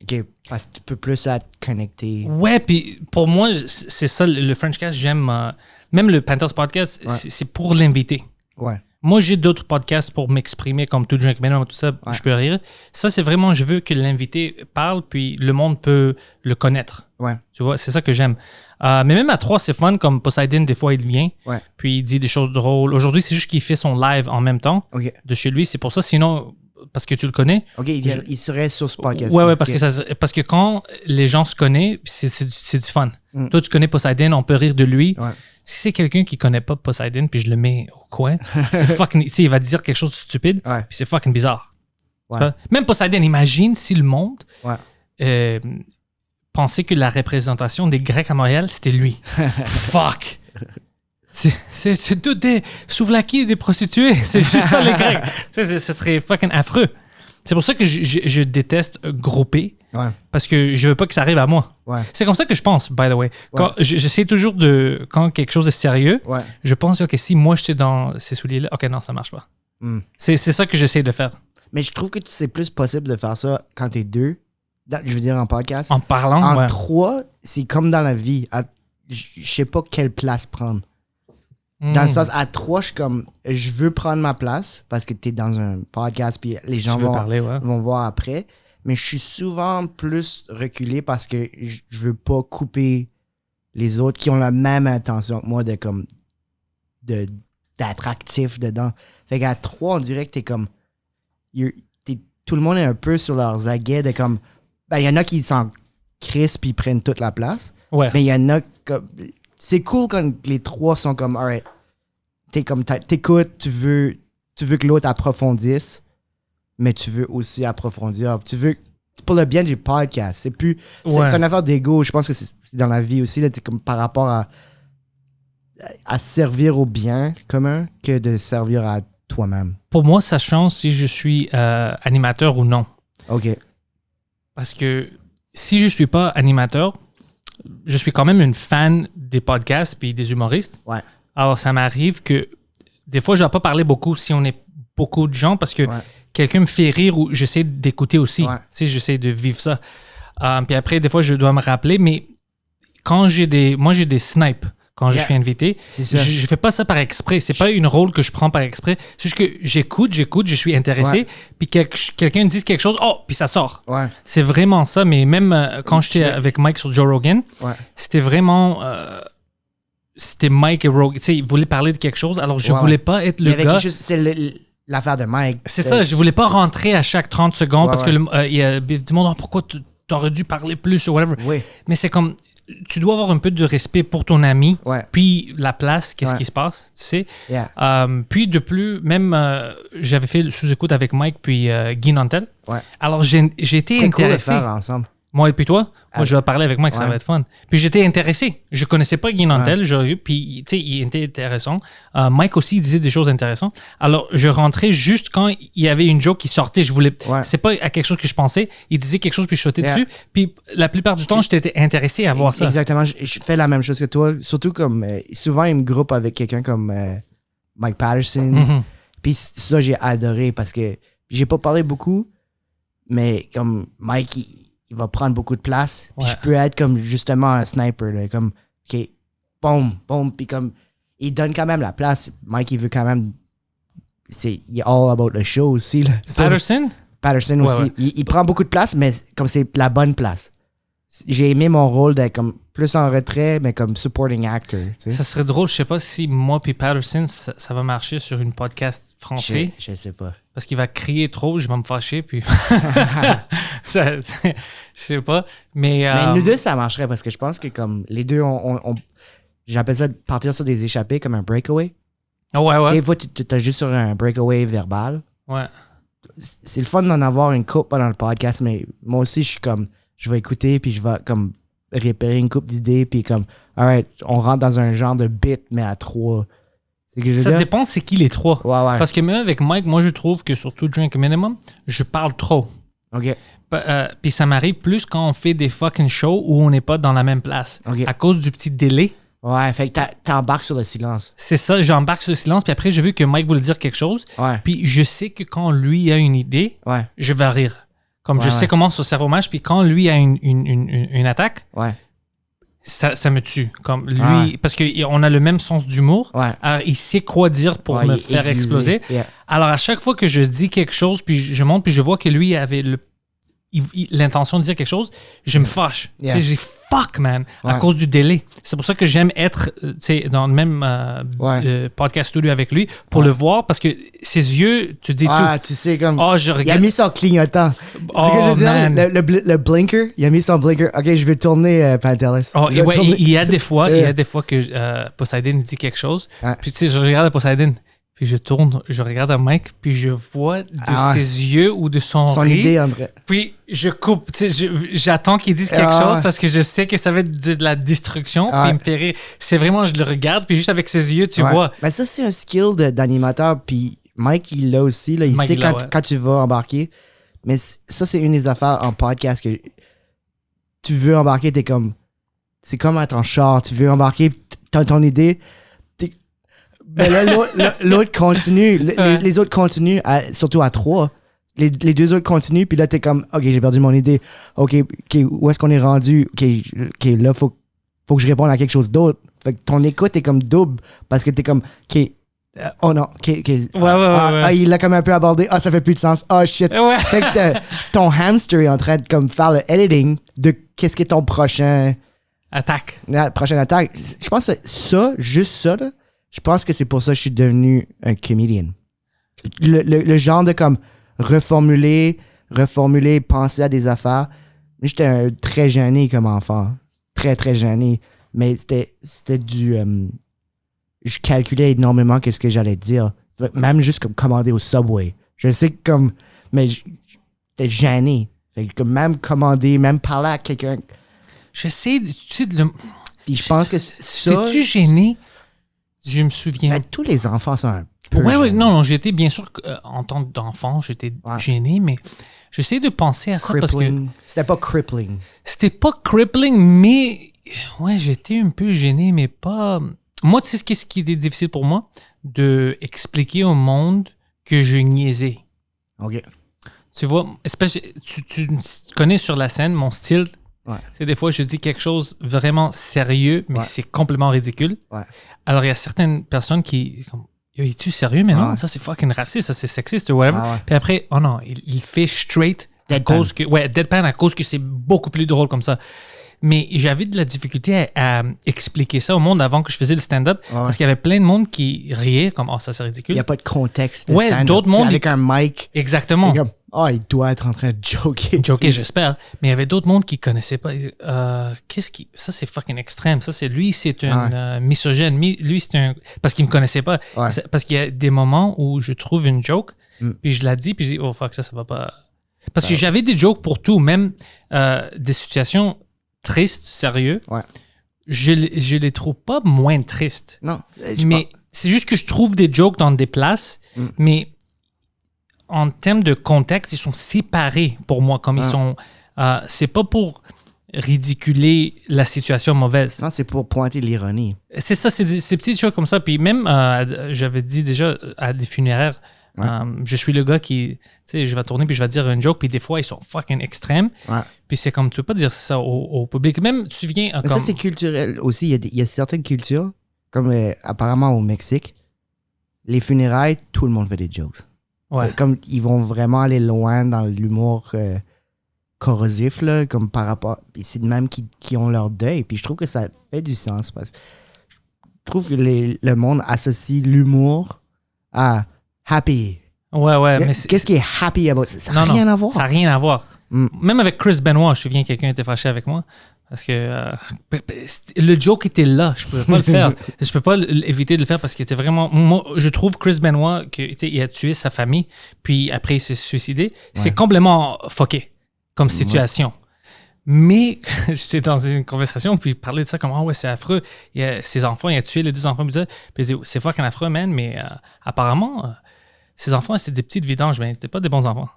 OK, parce que tu peux plus être connecté. Ouais, puis pour moi, c'est ça, le Frenchcast, j'aime... même le Panthers Podcast, c'est pour l'invité. Ouais. Moi, j'ai d'autres podcasts pour m'exprimer, comme Tout Drink Minimum, tout ça, je peux rire. Ça, c'est vraiment, je veux que l'invité parle, puis le monde peut le connaître. Ouais. Tu vois, c'est ça que j'aime. Mais même à 3, c'est fun, comme Poseidon, des fois, il vient, puis il dit des choses drôles. Aujourd'hui, c'est juste qu'il fait son live en même temps de chez lui. C'est pour ça, sinon, parce que tu le connais. OK, il serait sur ce podcast. Ouais, parce que quand les gens se connaissent, c'est du fun. Toi, tu connais Poseidon, on peut rire de lui. Ouais. Si c'est quelqu'un qui connaît pas Poseidon, puis je le mets au coin, c'est fucking... il va dire quelque chose de stupide, puis c'est fucking bizarre. Ouais. Même Poseidon, imagine si le monde pensait que la représentation des Grecs à Montréal, c'était lui. Fuck! C'est tout des souvlaki et des prostituées. C'est juste ça, les Grecs. Ce serait fucking affreux. C'est pour ça que je déteste grouper. Ouais. Parce que je veux pas que ça arrive à moi. Ouais. C'est comme ça que je pense, by the way. Quand j'essaie toujours de... Quand quelque chose est sérieux, je pense, OK, si moi j'étais dans ces souliers-là, OK, non, ça marche pas. C'est ça que j'essaie de faire. Mais je trouve que c'est plus possible de faire ça quand t'es deux. Je veux dire, en podcast. En parlant, En 3, c'est comme dans la vie. Je sais pas quelle place prendre. Dans le sens, à 3, je veux prendre ma place parce que t'es dans un podcast puis les gens vont voir après. Mais je suis souvent plus reculé parce que je veux pas couper les autres qui ont la même intention que moi d'être actif dedans. Fait qu'à 3, on dirait que t'es comme... tout le monde est un peu sur leurs aguets de comme... Ben, il y en a qui s'en crissent puis prennent toute la place. Ouais. Mais il y en a comme... C'est cool quand les 3 sont comme, alright, t'écoutes, tu veux que l'autre approfondisse, mais tu veux aussi approfondir. Tu veux, pour le bien du podcast, c'est plus... C'est une affaire d'ego. Je pense que c'est dans la vie aussi, là, comme par rapport à servir au bien commun que de servir à toi-même. Pour moi, ça change si je suis animateur ou non. OK. Parce que si je suis pas animateur, je suis quand même une fan des podcasts puis des humoristes. Ouais. Alors, ça m'arrive que des fois, je ne vais pas parler beaucoup si on est beaucoup de gens parce que quelqu'un me fait rire ou j'essaie d'écouter aussi. Ouais. Tu sais, j'essaie de vivre ça. Puis après, des fois, je dois me rappeler, mais quand j'ai des snipes, quand je suis invité, je fais pas ça par exprès. C'est pas une rôle que je prends par exprès. C'est juste que j'écoute, je suis intéressé, puis quelqu'un dit quelque chose, puis ça sort. Ouais. C'est vraiment ça, mais même quand j'étais avec Mike sur Joe Rogan, c'était vraiment... c'était Mike et Rogan. Tu sais, ils voulaient parler de quelque chose, alors je voulais pas être le gars... C'est l'affaire de Mike. C'est ça, je voulais pas rentrer à chaque 30 secondes parce que il y a du monde, pourquoi tu aurais dû parler plus ou whatever. Oui. Mais c'est comme... Tu dois avoir un peu de respect pour ton ami, puis la place, qu'est-ce qui se passe, tu sais. Yeah. Puis de plus, même j'avais fait le sous-écoute avec Mike puis Guy Nantel. Ouais. Alors j'ai été intéressé. Cool de faire ensemble. Moi et puis toi, moi je vais parler avec Mike, ça va être fun. Puis j'étais intéressé. Je connaissais pas Guy Nantel, puis tu sais, il était intéressant. Mike aussi, il disait des choses intéressantes. Alors je rentrais juste quand il y avait une joke qui sortait. Je voulais, c'est pas à quelque chose que je pensais. Il disait quelque chose puis je sautais dessus. Puis la plupart du temps, j'étais intéressé à voir ça. Exactement. Je fais la même chose que toi. Surtout comme souvent il me groupe avec quelqu'un comme Mike Patterson. Puis ça j'ai adoré parce que j'ai pas parlé beaucoup, mais comme Mike il va prendre beaucoup de place. Puis je peux être comme justement un sniper. Là, comme, OK, boum, boum. Puis comme, il donne quand même la place. Mike, il veut quand même... il est all about the show aussi. Là. Patterson aussi. Ouais. Il prend beaucoup de place, mais comme c'est la bonne place. J'ai aimé mon rôle d'être comme plus en retrait, mais comme supporting actor. Tu sais. Ça serait drôle, je sais pas si moi puis Patterson, ça va marcher sur une podcast français. Je sais pas. Parce qu'il va crier trop, je vais me fâcher, puis... je sais pas, mais nous deux, ça marcherait, parce que je pense que comme les deux, j'appelle ça partir sur des échappées, comme un breakaway. Ouais. Des fois, tu es juste sur un breakaway verbal. Ouais. C'est le fun d'en avoir une coupe pendant le podcast, mais moi aussi, je suis comme... Je vais écouter, puis je vais comme repérer une couple d'idées, puis comme, alright, on rentre dans un genre de bit, mais à 3. Ça dépend c'est qui les 3. Ouais. Parce que même avec Mike, moi je trouve que sur Tout Drink Minimum, je parle trop. OK. Puis ça m'arrive plus quand on fait des fucking shows où on n'est pas dans la même place. Okay. À cause du petit délai. Ouais, fait que t'embarques sur le silence. C'est ça, j'embarque sur le silence, puis après j'ai vu que Mike voulait dire quelque chose. Ouais. Puis je sais que quand lui a une idée, je vais rire. Comme je sais comment son cerveau marche, puis quand lui a une attaque, ça me tue. Comme lui, parce qu'on a le même sens d'humour. Ouais. Alors, il sait quoi dire pour me il est faire aiguisé. exploser. Yeah. Alors, à chaque fois que je dis quelque chose, puis je monte, puis je vois que lui avait l'intention de dire quelque chose, je me fâche. Yeah. Tu sais, j'ai fuck, man, à Ouais. cause du délai. C'est pour ça que j'aime être tu sais, dans le même podcast studio avec lui pour le voir, parce que ses yeux, tu dis Ah, tout. tu sais, comme. Oh, je Il a regarde. mis son clignotant. Tu sais ce que je veux dire? man. Le blinker, il a mis son blinker. Ok, je vais tourner Pantelis. Oh, Je et vais ouais, tourner- il y a des fois, que Poseidon dit quelque chose. Ouais. Puis tu sais, je regarde Poseidon, puis je tourne, je regarde à Mike, puis je vois de Ah ouais. ses yeux ou de son son rire. idée, André. Puis je coupe, tu sais, j'attends qu'il dise quelque Ah chose ouais. parce que je sais que ça va être de la destruction. Ah Puis il ouais. me fait rire. C'est vraiment, je le regarde, puis juste avec ses yeux, tu Ouais. vois. Mais ça, c'est un skill d'animateur. Puis Mike, il l'a aussi. Là, il Mike, sait il l'a, quand, ouais. quand tu vas embarquer. Mais ça, c'est une des affaires en podcast que tu veux embarquer, t'es comme. C'est comme être en char. Tu veux embarquer, t'as ton idée. Mais là, l'autre continue. Ouais. Les autres continuent, surtout à 3. Les deux autres continuent, puis là, t'es comme, OK, j'ai perdu mon idée. OK, où est-ce qu'on est rendu? OK, là, faut que je réponde à quelque chose d'autre. Fait que ton écoute est comme double, parce que t'es comme, OK, oh non, OK, ouais. il l'a comme un peu abordé. Ah, ça fait plus de sens. Ah, shit. Ouais. Fait que ton hamster est en train de comme faire le editing de qu'est-ce qui est ton prochaine Attaque. attaque. Je pense que juste ça, là, je pense que c'est pour ça que je suis devenu un comedian. Le genre de comme reformuler, penser à des affaires. J'étais très gêné comme enfant. Très, très gêné. Mais c'était du... je calculais énormément qu'est-ce que j'allais dire. Même juste comme commander au Subway. Je sais que comme... Mais j'étais gêné. Fait que comme même commander, même parler à quelqu'un. J'essaie, tu sais, de le... Puis je pense que ça... T'es-tu gêné? Je me souviens. Ben, tous les enfants sont un peu Ouais, gênés. non, j'étais bien sûr, en tant qu'enfant, j'étais Ouais. gêné, mais j'essaie de penser à ça parce que Crippling. C'était pas crippling. c'était pas crippling, mais ouais, j'étais un peu gêné, mais pas. Moi, tu sais ce qui était difficile pour moi? De expliquer au monde que je niaisais. OK. Tu vois, tu connais sur la scène mon style. Ouais. C'est des fois, je dis quelque chose vraiment sérieux, mais Ouais. c'est complètement ridicule. Ouais. Alors, il y a certaines personnes qui. Comme, yo, es-tu sérieux? Mais non, Ouais. ça c'est fucking raciste, ça c'est sexiste ou whatever. Ah ouais. Puis après, oh non, il fait straight à Deadpan. cause que. Ouais, deadpan à cause que c'est beaucoup plus drôle comme ça. Mais j'avais de la difficulté à expliquer ça au monde avant que je faisais le stand-up. Ouais. Parce qu'il y avait plein de monde qui riait comme, oh, ça c'est Il ridicule. n'y a pas de contexte. De Ouais, stand-up. d'autres Tu sais, mondes, avec un mic. Exactement. c'est comme, il doit être en train de joker. Joker, j'espère. Mais il y avait d'autres mondes qui connaissaient pas. Ils disaient, ça, c'est fucking extrême. Ça, c'est lui, c'est un misogyne. Lui, c'est un. Parce qu'il me connaissait pas. Ouais. Parce qu'il y a des moments où je trouve une joke, Mm. puis je la dis, puis je dis, oh fuck, ça va pas. Parce que j'avais des jokes pour tout, même des situations tristes, sérieux. Ouais. Je les trouve pas moins tristes. Non. Mais c'est juste que je trouve des jokes dans des places, Mm. mais en termes de contexte, ils sont séparés pour moi. Comme ils sont. C'est pas pour ridiculer la situation mauvaise. Non, c'est pour pointer l'ironie. C'est ça, c'est ces petites choses comme ça. Puis même, j'avais dit déjà à des funéraires, Ouais. je suis le gars qui, tu sais, je vais tourner puis je vais dire une joke, puis des fois, ils sont fucking extrêmes. Ouais. Puis c'est comme, tu peux pas dire ça au public. Même, tu viens Mais comme... ça, c'est culturel aussi. Il y a certaines cultures, comme apparemment au Mexique, les funérailles, tout le monde fait des jokes. Ouais. Comme ils vont vraiment aller loin dans l'humour corrosif, là, comme par rapport. Puis c'est de même qui ont leur deuil. Puis je trouve que ça fait du sens parce que je trouve que le monde associe l'humour à happy. Ouais, mais c'est- Qu'est-ce qui est happy about ça? Ça n'a Non, rien non, à voir. Ça n'a rien à voir. Mm. Même avec Chris Benoit, je me souviens que quelqu'un était fâché avec moi parce que le joke était là. Je ne pouvais pas le faire. Je ne peux pas éviter de le faire parce que c'était vraiment... Moi, je trouve Chris Benoit, il a tué sa famille, puis après il s'est suicidé. C'est complètement fucké comme situation. Mais j'étais dans une conversation, puis il parlait de ça comme, ah ouais, c'est affreux. Ses enfants, il a tué les 2 enfants. Puis il dit, c'est fucking affreux, man, mais apparemment, ses enfants, c'était des petites vidanges, mais c'était pas des bons enfants.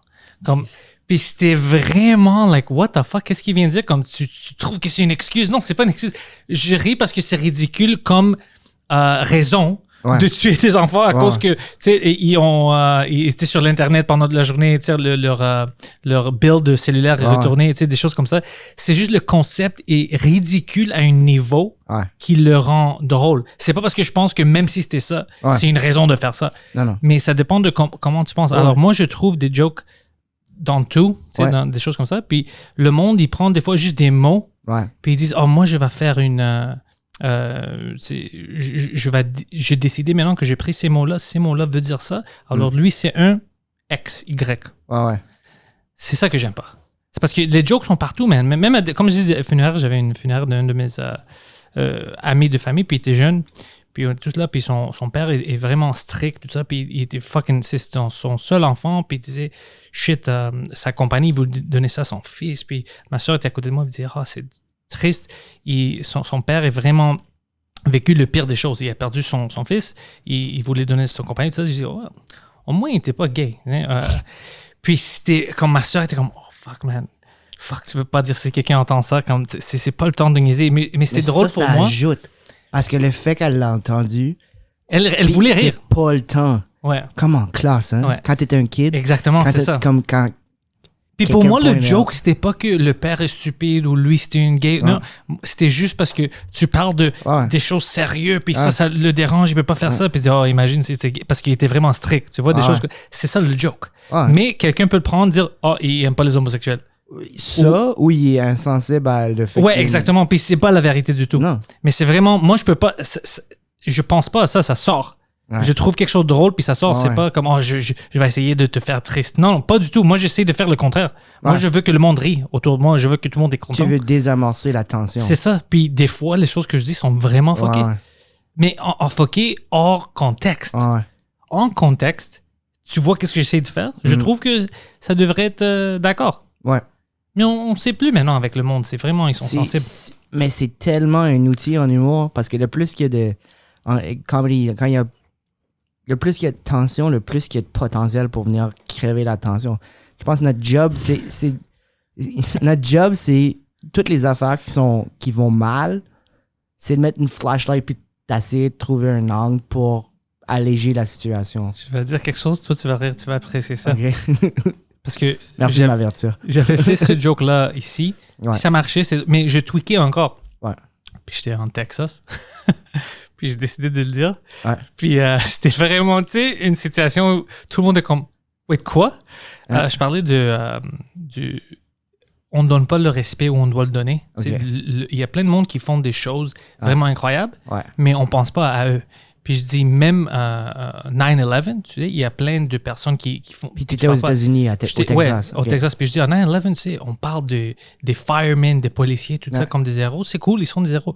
Comme, puis c'était vraiment like, what the fuck, qu'est-ce qu'il vient de dire? Comme, tu trouves que c'est une excuse? Non, c'est pas une excuse. Je ris parce que c'est ridicule comme raison. de tuer tes enfants à cause que, tu sais, ils étaient sur l'Internet pendant la journée, tu sais, leur bill de cellulaire est retourné, tu sais, des choses comme ça. C'est juste le concept est ridicule à un niveau qui le rend drôle. C'est pas parce que je pense que même si c'était ça, c'est une raison de faire ça. Non. Mais ça dépend de comment tu penses. Alors, moi, je trouve des jokes dans tout, tu sais, dans des choses comme ça. Puis le monde, il prend des fois juste des mots, puis ils disent, oh, moi, je vais faire une... j'ai décidé maintenant que j'ai pris ces mots-là veut dire ça. Alors lui, c'est un X, Y. C'est ça que j'aime pas. C'est parce que les jokes sont partout, man. Même comme je disais, j'avais une funéraire d'un de mes amis de famille, puis il était jeune, puis on est tous là, puis son père est vraiment strict, tout ça, puis il était fucking... C'est son seul enfant, puis il disait, shit, sa compagnie voulait donner ça à son fils, puis ma soeur était à côté de moi, elle disait, c'est triste. Son père est vraiment vécu le pire des choses. Il a perdu son fils. Il voulait donner son compagnon. Tout ça. Je dis, au moins, il n'était pas gay. Hein? Puis, c'était comme ma soeur était comme, oh, fuck, man. Fuck, tu veux pas dire si quelqu'un entend ça. Comme, c'est pas le temps de niaiser. Mais c'était drôle pour moi. Ça ajoute. Parce que le fait qu'elle l'a entendu. Elle voulait rire. C'est pas le temps. Comme en classe, hein. Quand t'étais un kid. Exactement, c'est ça. Comme quand. Puis pour moi, le joke, c'était pas que le père est stupide ou lui, c'était une gay. Non, c'était juste parce que tu parles des choses sérieuses, puis ça le dérange, il peut pas faire ça. Puis il dit, oh, imagine, c'est gay. Parce qu'il était vraiment strict. Tu vois, des choses. C'est ça le joke. Mais quelqu'un peut le prendre, dire, oh, il aime pas les homosexuels. Ça, ou il est insensible à le fait. Exactement. Puis c'est pas la vérité du tout. Non. Mais c'est vraiment, moi, je peux pas, je pense pas à ça, ça sort. Je trouve quelque chose de drôle, puis ça sort. C'est pas comme, je vais essayer de te faire triste. Non, pas du tout. Moi, j'essaie de faire le contraire. Moi, je veux que le monde rie autour de moi. Je veux que tout le monde est content. Tu veux désamorcer la tension. C'est ça. Puis des fois, les choses que je dis sont vraiment fuckées. Mais en fucké hors contexte. En contexte, tu vois qu'est-ce que j'essaie de faire. Je trouve que ça devrait être d'accord. Mais on ne sait plus maintenant avec le monde. C'est vraiment, ils sont sensibles. Mais c'est tellement un outil en humour parce que le plus qu'il y a en comedy, quand il y a le plus qu'il y a de tension, le plus qu'il y a de potentiel pour venir crever la tension. Je pense que notre job, c'est toutes les affaires qui vont mal, c'est de mettre une flashlight puis d'essayer de trouver un angle pour alléger la situation. Je vais dire quelque chose, toi tu vas rire, tu vas apprécier ça. Okay. Parce que merci de m'avertir. J'avais fait ce joke-là ici, puis ça marchait, mais je tweakais encore. Puis j'étais en Texas. Puis j'ai décidé de le dire. Puis c'était vraiment, tu sais, une situation où tout le monde est comme, wait, quoi? Je parlais du... On ne donne pas le respect où on doit le donner. Il y a plein de monde qui font des choses vraiment incroyables, mais on ne pense pas à eux. Puis je dis, même 9/11, tu sais, il y a plein de personnes qui font... Puis tu étais aux États-Unis, au Texas. Au Texas. Puis je dis, à 9/11, tu sais, on parle des firemen, des policiers, tout ça comme des héros. C'est cool, ils sont des héros.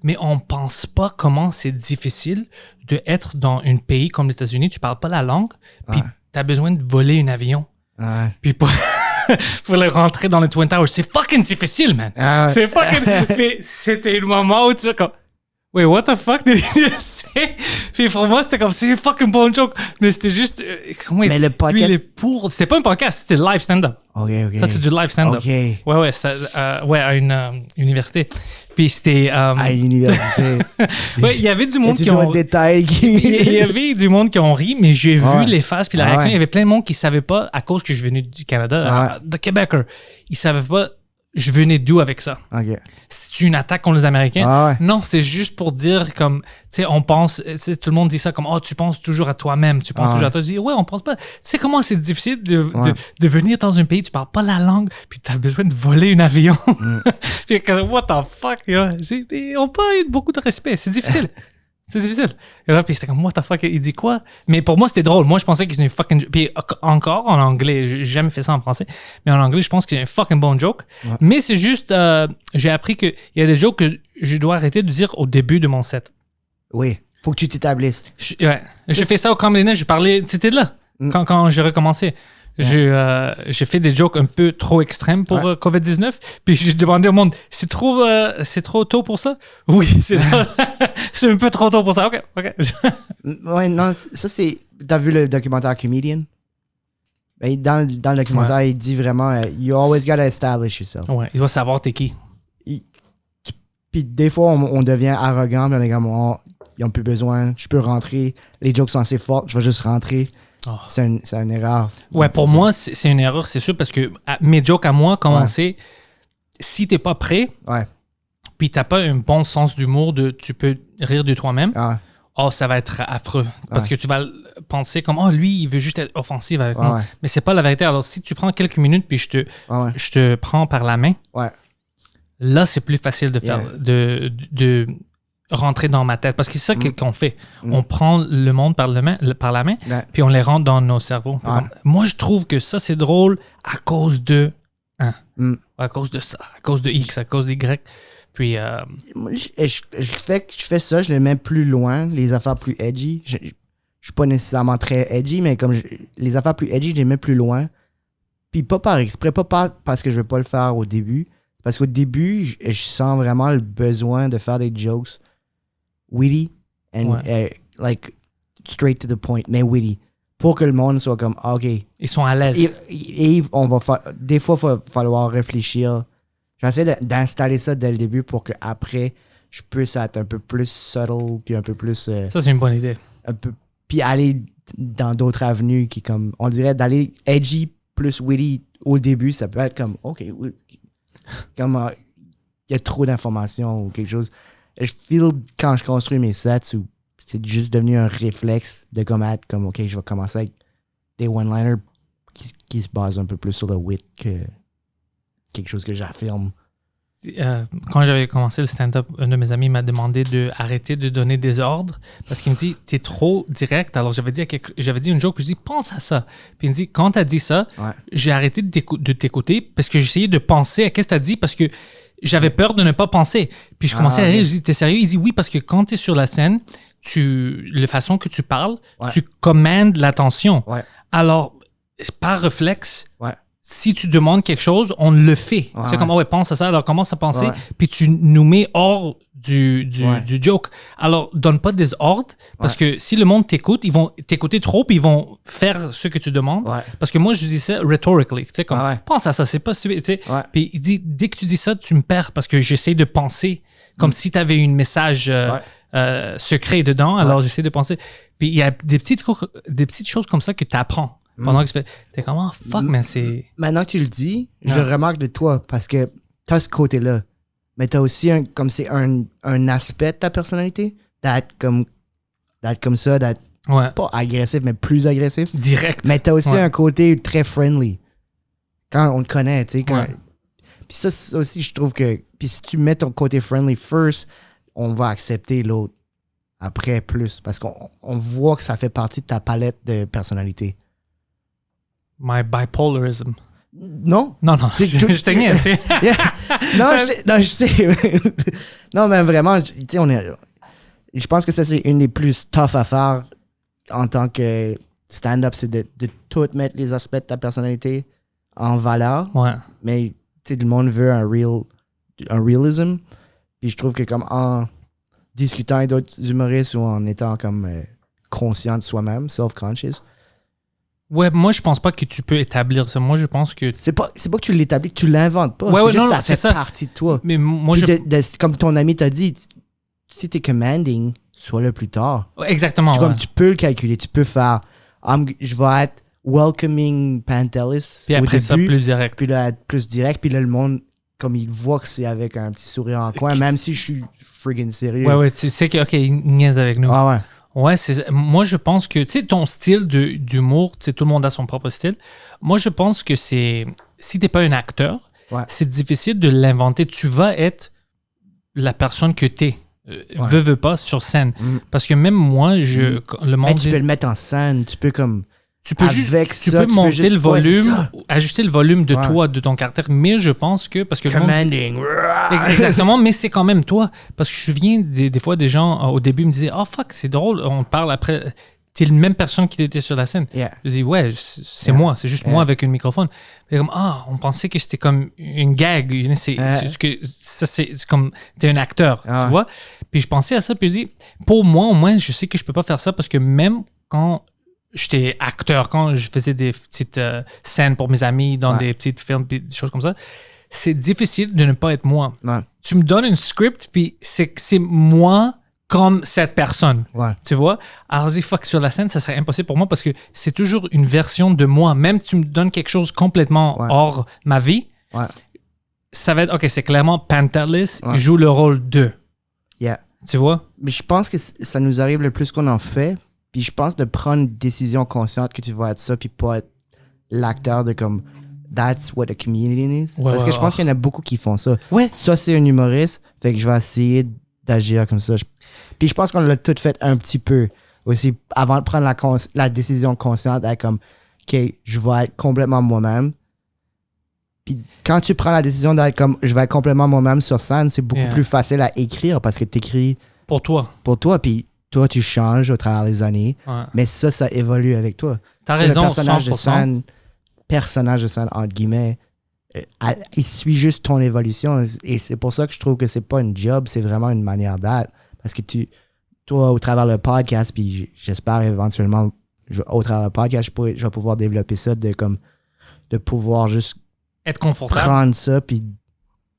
Mais on pense pas comment c'est difficile d'être dans un pays comme les États-Unis. Tu parles pas la langue, puis tu as besoin de voler un avion. Puis pour le rentrer dans le Twin Towers, c'est fucking difficile, man. C'est fucking... Puis c'était le moment où tu vas comme... Wait, what the fuck did he just say? Puis pour moi, c'était comme, c'est une fucking bon joke. Mais c'était juste... mais le podcast... C'était pas un podcast, c'était live stand-up. OK. Ça, c'est du live stand-up. OK. Ouais, à une université. Puis c'était... à une université. Ouais, il y avait du monde qui ont... détail Il y avait du monde qui ont ri, mais j'ai vu les faces puis la réaction. Il y avait plein de monde qui savaient pas, à cause que je venais du Canada, de Québécois. Ils savaient pas... Je venais d'où avec ça? C'est une attaque contre les Américains? Non, c'est juste pour dire comme, tu sais, on pense, tout le monde dit ça comme, oh, tu penses toujours à toi-même, tu penses toujours à toi. Je dis, ouais, on pense pas. Tu sais comment c'est difficile de venir dans un pays, tu parles pas la langue, puis tu as besoin de voler un avion. Puis, what the fuck? Ils n'ont pas eu beaucoup de respect. C'est difficile. C'est difficile. Et là, puis c'était comme, what the fuck, il dit quoi? Mais pour moi, c'était drôle. Moi, je pensais que c'était une fucking... Puis encore, en anglais, j'ai jamais fait ça en français, mais en anglais, je pense que c'est un fucking bon joke. Mais c'est juste, j'ai appris qu'il y a des jokes que je dois arrêter de dire au début de mon set. Oui, faut que tu t'établisses. J'ai fait ça au Comedy Night, je parlais... C'était là, quand j'ai recommencé. J'ai fait des jokes un peu trop extrêmes pour COVID-19. Puis j'ai demandé au monde, c'est trop tôt pour ça? Oui, c'est un peu trop tôt pour ça. OK. Ouais, non, ça c'est... T'as vu le documentaire Comedian? Ben, dans le documentaire, il dit vraiment, you always gotta establish yourself. Ouais, il doit savoir t'es qui. Puis des fois, on devient arrogant, puis on est comme, ils ont plus besoin. Je peux rentrer. Les jokes sont assez fortes. Je vais juste rentrer. Oh. C'est une erreur. Ouais, pour moi, c'est une erreur, c'est sûr, parce que mes jokes à moi, comment c'est, si t'es pas prêt, puis t'as pas un bon sens d'humour, tu peux rire de toi-même, ça va être affreux. Parce que tu vas penser comme, lui, il veut juste être offensif avec moi. Mais c'est pas la vérité. Alors, si tu prends quelques minutes, puis je te prends par la main, là, c'est plus facile de faire, de rentrer dans ma tête. Parce que c'est ça qu'on fait. On prend le monde par la main, puis on les rentre dans nos cerveaux. Moi, je trouve que ça, c'est drôle à cause de à cause de ça, à cause de X, à cause d'Y. Puis... je fais ça, je les mets plus loin, les affaires plus edgy. Je suis pas nécessairement très edgy, mais comme les affaires plus edgy, je les mets plus loin. Puis pas par exprès, pas parce que je veux pas le faire au début. Parce qu'au début, je sens vraiment le besoin de faire des jokes witty and like straight to the point, mais witty. Pour que le monde soit comme, OK. Ils sont à l'aise. Et on va des fois, il va falloir réfléchir. J'essaie d'installer ça dès le début pour qu'après, je puisse être un peu plus subtle, puis un peu plus... ça, c'est une bonne idée. Puis aller dans d'autres avenues qui, comme, on dirait d'aller edgy plus witty au début, ça peut être comme, OK, comme il y a trop d'informations ou quelque chose. Je feel quand je construis mes sets où c'est juste devenu un réflexe de comme être comme, OK, je vais commencer avec des one-liners qui se basent un peu plus sur le wit que quelque chose que j'affirme. Quand j'avais commencé le stand-up, un de mes amis m'a demandé d'arrêter de donner des ordres parce qu'il me dit t'es trop direct. Alors j'avais dit une joke, puis je dis pense à ça. Puis il me dit quand t'as dit ça, j'ai arrêté de t'écouter parce que j'essayais de penser à qu'est-ce que t'as dit parce que j'avais peur de ne pas penser. Puis je commençais à rire, je dis t'es sérieux? Il dit oui parce que quand t'es sur la scène, la façon que tu parles, tu commandes l'attention. Alors par réflexe. Si tu demandes quelque chose, on le fait. C'est comme, pense à ça, alors commence à penser, puis tu nous mets hors du joke. Alors, donne pas des ordres, parce que si le monde t'écoute, ils vont t'écouter trop, puis ils vont faire ce que tu demandes. Parce que moi, je dis ça rhetorically. Tu sais, comme, pense à ça, c'est pas stupide. Tu sais. Puis il dit, dès que tu dis ça, tu me perds, parce que j'essaie de penser, comme si tu avais un message secret dedans, alors j'essaie de penser. Puis il y a des petites choses comme ça que tu apprends. Pendant que tu fais, t'es comme, fuck, mais c'est... Maintenant que tu le dis, je le remarque de toi parce que t'as ce côté-là. Mais t'as aussi comme c'est un aspect de ta personnalité d'être comme ça, d'être pas agressif, mais plus agressif. Direct. Mais t'as aussi un côté très friendly. Quand on te connaît, tu sais. Puis ça aussi, je trouve que... Puis si tu mets ton côté friendly first, on va accepter l'autre après plus. Parce qu'on voit que ça fait partie de ta palette de personnalité. My bipolarism. Non. Je t'ai niaisé. Non, je sais. Non, mais vraiment, tu sais, je pense que ça, c'est une des plus tough à faire en tant que stand-up, c'est de tout mettre les aspects de ta personnalité en valeur. Mais, tu sais, le monde veut un realism. Puis je trouve que comme en discutant avec d'autres humoristes ou en étant comme conscient de soi-même, self-conscious, ouais, moi, je pense pas que tu peux établir ça. Moi, je pense que... C'est pas que tu l'établis, tu l'inventes pas. Ça fait partie de toi. Mais moi, comme ton ami t'a dit, si t'es commanding, sois le plus tard. Exactement, comme tu peux le calculer. Tu peux faire, je vais être welcoming Pantelis. Puis après ça, plus direct. Puis là, être plus direct. Puis là, le monde, comme il voit que c'est avec un petit sourire en coin, même si je suis friggin' sérieux. Ouais, tu sais que, OK, il niaise avec nous. Ouais. Ouais, moi, je pense que, tu sais, ton style d'humour, tu sais, tout le monde a son propre style. Moi, je pense que si t'es pas un acteur, c'est difficile de l'inventer. Tu vas être la personne que t'es. Veux pas sur scène. Parce que même moi, le monde... Mais tu peux le mettre en scène, tu peux comme... Tu peux monter le volume, ajuster le volume de toi, de ton caractère, mais je pense que... parce que commanding. Exactement, mais c'est quand même toi. Parce que je me souviens des fois, des gens, au début, me disaient « Oh, fuck, c'est drôle, on parle après... » T'es la même personne qui était sur la scène. Je dis « Ouais, c'est moi, c'est juste moi avec un microphone. » Et comme « Ah, on pensait que c'était comme une gag. C'est comme... T'es un acteur, tu vois? » Puis je pensais à ça, puis je dis « Pour moi, au moins, je sais que je peux pas faire ça parce que même quand... j'étais acteur, quand je faisais des petites scènes pour mes amis dans des petites films, des choses comme ça, c'est difficile de ne pas être moi. Tu me donnes une script, puis c'est moi comme cette personne. Ouais. Tu vois? Alors, je dis, fuck, sur la scène, ça serait impossible pour moi parce que c'est toujours une version de moi. Même si tu me donnes quelque chose complètement hors ma vie, ça va être, OK, c'est clairement Pantelis joue le rôle de. Yeah. Tu vois? Mais je pense que ça nous arrive le plus qu'on en fait. Puis je pense de prendre une décision consciente que tu vas être ça, puis pas être l'acteur de comme that's what the community is. Parce que je pense qu'il y en a beaucoup qui font ça. Ouais. Ça, c'est un humoriste, fait que je vais essayer d'agir comme ça. Puis je pense qu'on l'a tout fait un petit peu aussi avant de prendre la décision consciente d'être comme OK, je vais être complètement moi-même. Puis quand tu prends la décision d'être comme je vais être complètement moi-même sur scène, c'est beaucoup plus facile à écrire parce que tu écris pour toi. Puis toi, tu changes au travers des années, mais ça évolue avec toi. T'as raison, le personnage 100%. Personnage de scène, entre guillemets, il suit juste ton évolution. Et c'est pour ça que je trouve que c'est pas une job, c'est vraiment une manière d'être. Parce que toi, au travers le podcast, puis j'espère éventuellement, au travers le podcast, je vais pouvoir développer ça de pouvoir juste être confortable. Prendre ça, puis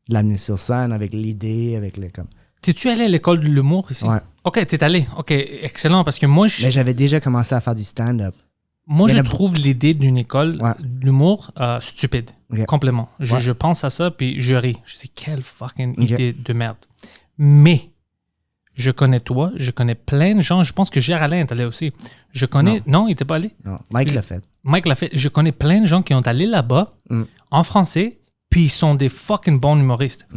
l'amener sur scène avec l'idée, avec le comme. T'es-tu allé à l'école de l'humour ici? Ouais. OK, t'es allé. OK, excellent, parce que moi, Mais j'avais déjà commencé à faire du stand-up. Moi, je trouve l'idée d'une école d'humour stupide. Okay. Complètement. Je pense à ça, puis je ris. Je dis, quelle fucking idée de merde. Mais, je connais toi, je connais plein de gens. Je pense que Gérard Alain est allé aussi. Je connais... Non, il n'était pas allé? Non, Mike l'a fait. Mike l'a fait. Je connais plein de gens qui ont allé là-bas, en français, puis ils sont des fucking bons humoristes.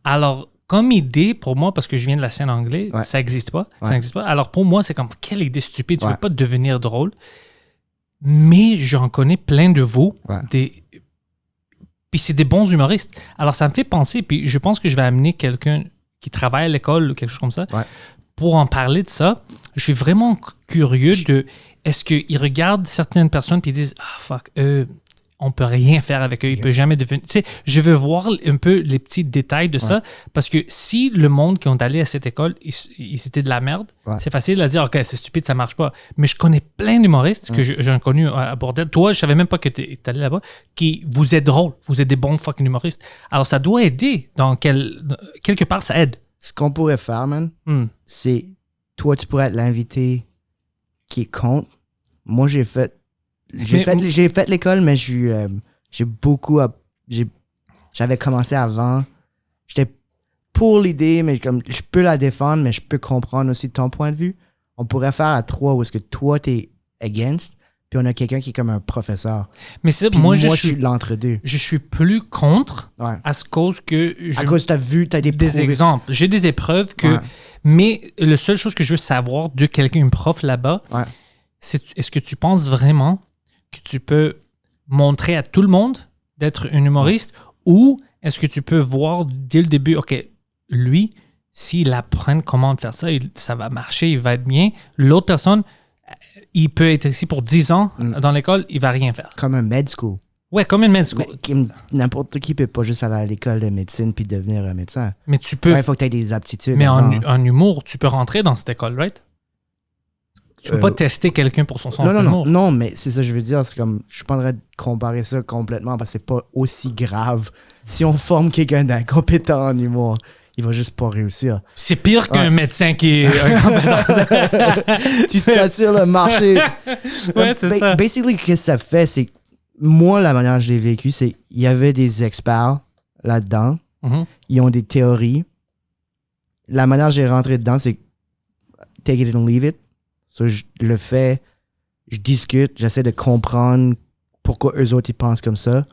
Alors, comme idée, pour moi, parce que je viens de la scène anglaise, ça n'existe pas. Ça n'existe pas. Alors, pour moi, c'est comme, quelle idée stupide. Tu ne veux pas devenir drôle. Mais j'en connais plein de vous. Puis c'est des bons humoristes. Alors, ça me fait penser, puis je pense que je vais amener quelqu'un qui travaille à l'école ou quelque chose comme ça pour en parler de ça. Je suis vraiment curieux de... Est-ce qu'ils regardent certaines personnes puis ils disent « Ah, fuck, on peut rien faire avec eux, ils peuvent jamais devenir... » Tu sais, je veux voir un peu les petits détails de ça, parce que si le monde qui ont allé à cette école, ils étaient de la merde, c'est facile à dire « Ok, c'est stupide, ça marche pas. » Mais je connais plein d'humoristes que j'ai connus à Bordel. Toi, je savais même pas que tu es allé là-bas, vous êtes drôles, vous êtes des bons fucking humoristes. Alors, ça doit aider. Quelque part, ça aide. Ce qu'on pourrait faire, man, c'est... Toi, tu pourrais être l'invité qui est contre. Moi, j'ai fait l'école, mais j'ai beaucoup... J'avais commencé avant. J'étais pour l'idée, mais comme je peux la défendre, mais je peux comprendre aussi ton point de vue. On pourrait faire à 3 où est-ce que toi, t'es against, puis on a quelqu'un qui est comme un professeur. Mais c'est moi, je suis l'entre-deux. Je suis plus contre à cause que... À cause t'as des exemples. J'ai des épreuves que... Mais la seule chose que je veux savoir de quelqu'un, un prof là-bas, c'est est-ce que tu penses vraiment que tu peux montrer à tout le monde d'être un humoriste ou est-ce que tu peux voir dès le début, OK, lui, s'il apprend comment faire ça, ça va marcher, il va être bien. L'autre personne, il peut être ici pour 10 ans dans l'école, il va rien faire. Comme un med school. Ouais, comme une med school. N'importe qui peut pas juste aller à l'école de médecine puis devenir un médecin. Mais tu peux... Il faut que tu aies des aptitudes. Mais en humour, tu peux rentrer dans cette école, right? Tu peux pas tester quelqu'un pour son sens d'humour. Non, mais c'est ça que je veux dire. C'est comme, je suis pas en train de comparer ça complètement parce que c'est pas aussi grave. Si on forme quelqu'un d'incompétent en humour, il va juste pas réussir. C'est pire qu'un médecin qui est incompétent. Tu satures le marché. Ouais, c'est ça. Basically, qu'est-ce que ça fait, c'est que moi, la manière dont je l'ai vécu, c'est qu'il y avait des experts là-dedans. Ils ont des théories. La manière dont j'ai rentré dedans, c'est take it and leave it. So, je le fais, je discute, j'essaie de comprendre pourquoi eux autres ils pensent comme ça.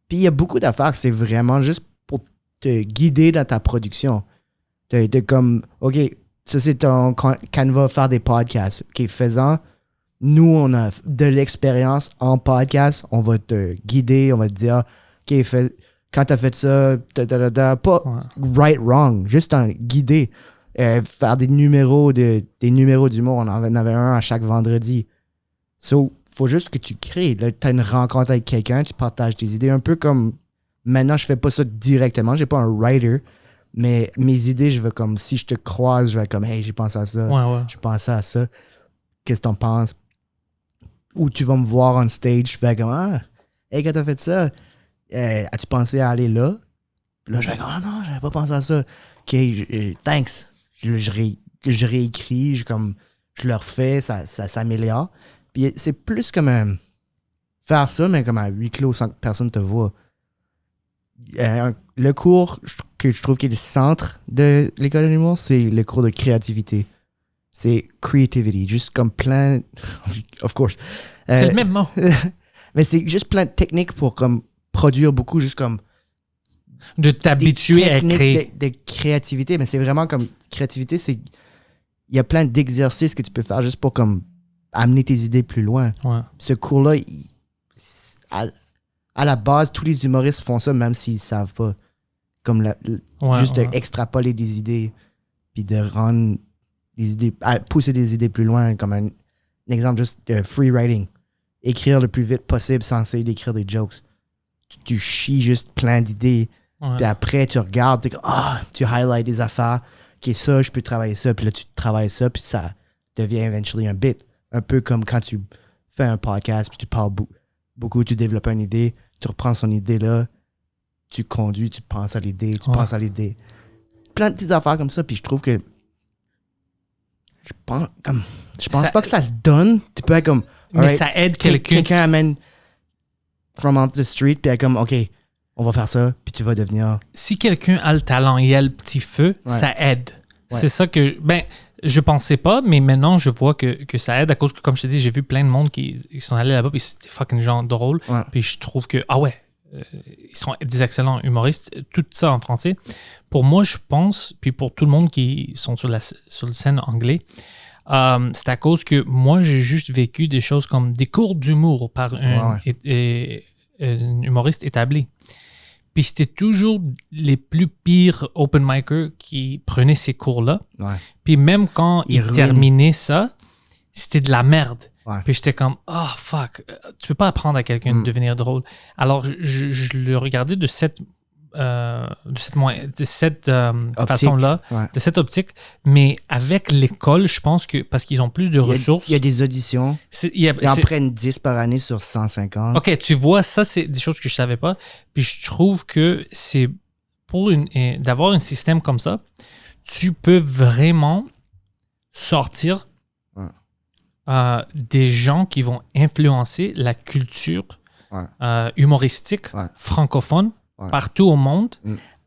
Puis il y a beaucoup d'affaires que c'est vraiment juste pour te guider dans ta production. De comme, OK, ça c'est ton canevas faire des podcasts. OK, faisant, nous on a de l'expérience en podcast, on va te guider, on va te dire, OK, quand t'as fait ça, pas right, wrong, juste en guider. Faire des numéros d'humour. On en avait un à chaque vendredi. So, faut juste que tu crées. Là, tu as une rencontre avec quelqu'un, tu partages tes idées. Un peu comme... Maintenant, je fais pas ça directement. J'ai pas un writer. Mais mes idées, je veux comme... Si je te croise, je vais comme... Hey, j'ai pensé à ça. J'ai pensé à ça. Qu'est-ce que t'en penses? Ou tu vas me voir on stage, je fais comme... Ah, hey, quand t'as fait ça, as-tu pensé à aller là? Puis là, je fais comme... Ah non, j'avais pas pensé à ça. OK, thanks. Je que je réécris, je le refais, ça s'améliore. Puis c'est plus comme faire ça, mais comme à huis clos sans que personne te voit. Le cours que je trouve qui est le centre de l'école de l'humour, c'est le cours de créativité. C'est creativity, juste comme plein... Of course. C'est le même mot. Mais c'est juste plein de techniques pour comme produire beaucoup, juste comme... De t'habituer à créer. De créativité, mais c'est vraiment comme... Créativité, c'est... Il y a plein d'exercices que tu peux faire juste pour comme amener tes idées plus loin. Ouais. Ce cours-là, à la base, tous les humoristes font ça, même s'ils ne savent pas. Comme juste d'extrapoler des idées, puis de rendre des idées... pousser des idées plus loin, comme un exemple juste de free writing. Écrire le plus vite possible sans essayer d'écrire des jokes. Tu chies juste plein d'idées. Ouais. Puis après, tu regardes, t'es comme, tu highlights des affaires. OK, ça, je peux travailler ça. Puis là, tu travailles ça, puis ça devient eventually un bit. Un peu comme quand tu fais un podcast, puis tu parles beaucoup, tu développes une idée, tu reprends son idée là, tu conduis, tu penses à l'idée, tu penses à l'idée. Plein de petites affaires comme ça, puis je trouve que je pense pas que ça se donne. Tu peux être comme... Mais ça aide quelqu'un. Quelqu'un amène from off the street, puis elle est comme, OK, on va faire ça, puis tu vas devenir... Si quelqu'un a le talent et a le petit feu, ça aide. Ouais. C'est ça que... je pensais pas, mais maintenant, je vois que ça aide à cause que, comme je te dis, j'ai vu plein de monde qui sont allés là-bas, puis c'était fucking genre drôle. Ouais. Puis je trouve que, ils sont des excellents humoristes. Tout ça en français. Pour moi, je pense, puis pour tout le monde qui sont sur la scène anglais, c'est à cause que moi, j'ai juste vécu des choses comme des cours d'humour par un humoriste établi. Puis c'était toujours les plus pires open micers qui prenaient ces cours-là. Ouais. Puis même quand ils terminaient ça, c'était de la merde. Ouais. Puis j'étais comme, fuck, tu peux pas apprendre à quelqu'un de devenir drôle. Alors, je le regardais de cette façon-là, de cette optique. Mais avec l'école, je pense que, parce qu'ils ont plus de ressources... Il y a des auditions. Ils en prennent 10 par année sur 150. OK, tu vois, ça, c'est des choses que je savais pas. Puis je trouve que c'est pour d'avoir un système comme ça, tu peux vraiment sortir des gens qui vont influencer la culture humoristique francophone partout au monde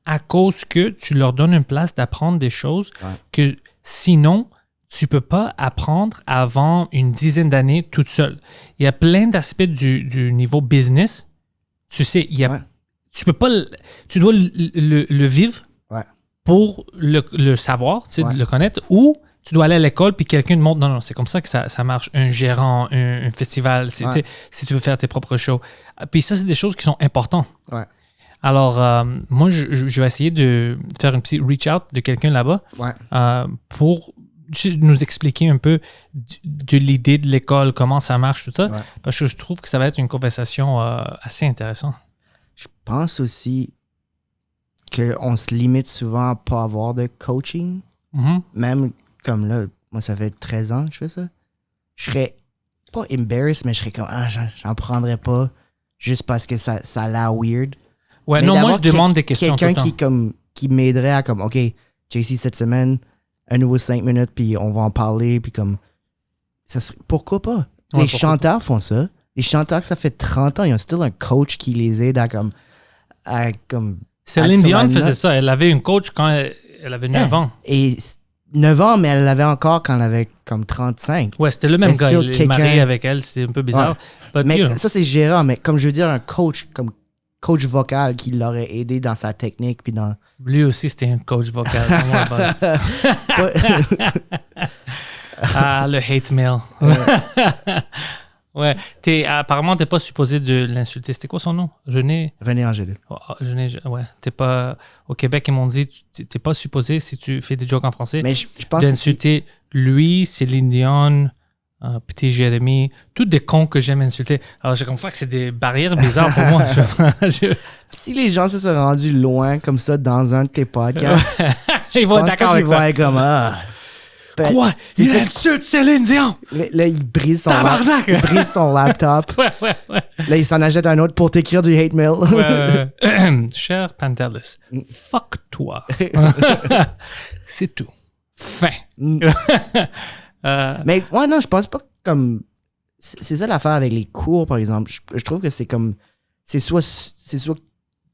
à cause que tu leur donnes une place d'apprendre des choses que sinon, tu peux pas apprendre avant une dizaine d'années toute seule. Il y a plein d'aspects du niveau business. Tu sais, tu peux pas... Tu dois le vivre pour le savoir, tu sais, le connaître, ou tu dois aller à l'école puis quelqu'un te montre, non, c'est comme ça que ça marche. Un gérant, un festival, si tu veux faire tes propres shows. Puis ça, c'est des choses qui sont importantes. Ouais. Alors, moi, je vais essayer de faire un petit reach-out de quelqu'un là-bas pour nous expliquer un peu de l'idée de l'école, comment ça marche, tout ça. Parce que je trouve que ça va être une conversation assez intéressante. Je pense aussi qu'on se limite souvent à ne pas avoir de coaching. Mm-hmm. Même comme là, moi, ça fait 13 ans que je fais ça. Je serais pas embarrassed, mais je serais comme, j'en prendrais pas juste parce que ça a l'air weird. Ouais, mais non, moi, je demande des questions. Quelqu'un qui m'aiderait à comme, OK, JC, cette semaine, un nouveau 5 minutes, puis on va en parler, puis comme, pourquoi pas? Les chanteurs font ça. Les chanteurs, ça fait 30 ans, ils ont still un coach qui les aide à comme... Céline Dion faisait ça. Elle avait une coach quand elle avait 9 ans. Et 9 ans, mais elle l'avait encore quand elle avait comme 35. Ouais, c'était le même gars. Il est marié avec elle, c'est un peu bizarre. Ouais. Mais ça, c'est gérant. Mais comme je veux dire, un coach, comme coach vocal qui l'aurait aidé dans sa technique. Puis dans... Lui aussi, c'était un coach vocal. Le hate mail. Ouais. Apparemment, t'es pas supposé de l'insulter. C'était quoi son nom? René Angélil. Ouais. T'es pas... Au Québec, ils m'ont dit, t'es pas supposé, si tu fais des jokes en français, mais je pense d'insulter lui, Céline Dion, Petit Jérémy, tous des cons que j'aime insulter. Alors, j'ai compris que c'est des barrières bizarres pour moi. Si les gens se sont rendus loin comme ça dans un de tes podcasts, ils vont être d'accord avec ça. Ils vont être comme, quoi? Il insulte Céline Dion! Là, il brise son laptop. Ouais. Là, il s'en achète un autre pour t'écrire du hate mail. Cher Pantelis, fuck toi. C'est tout. fin. Mais ouais, non, je pense pas comme... C'est ça l'affaire avec les cours, par exemple. Je trouve que c'est comme... C'est soit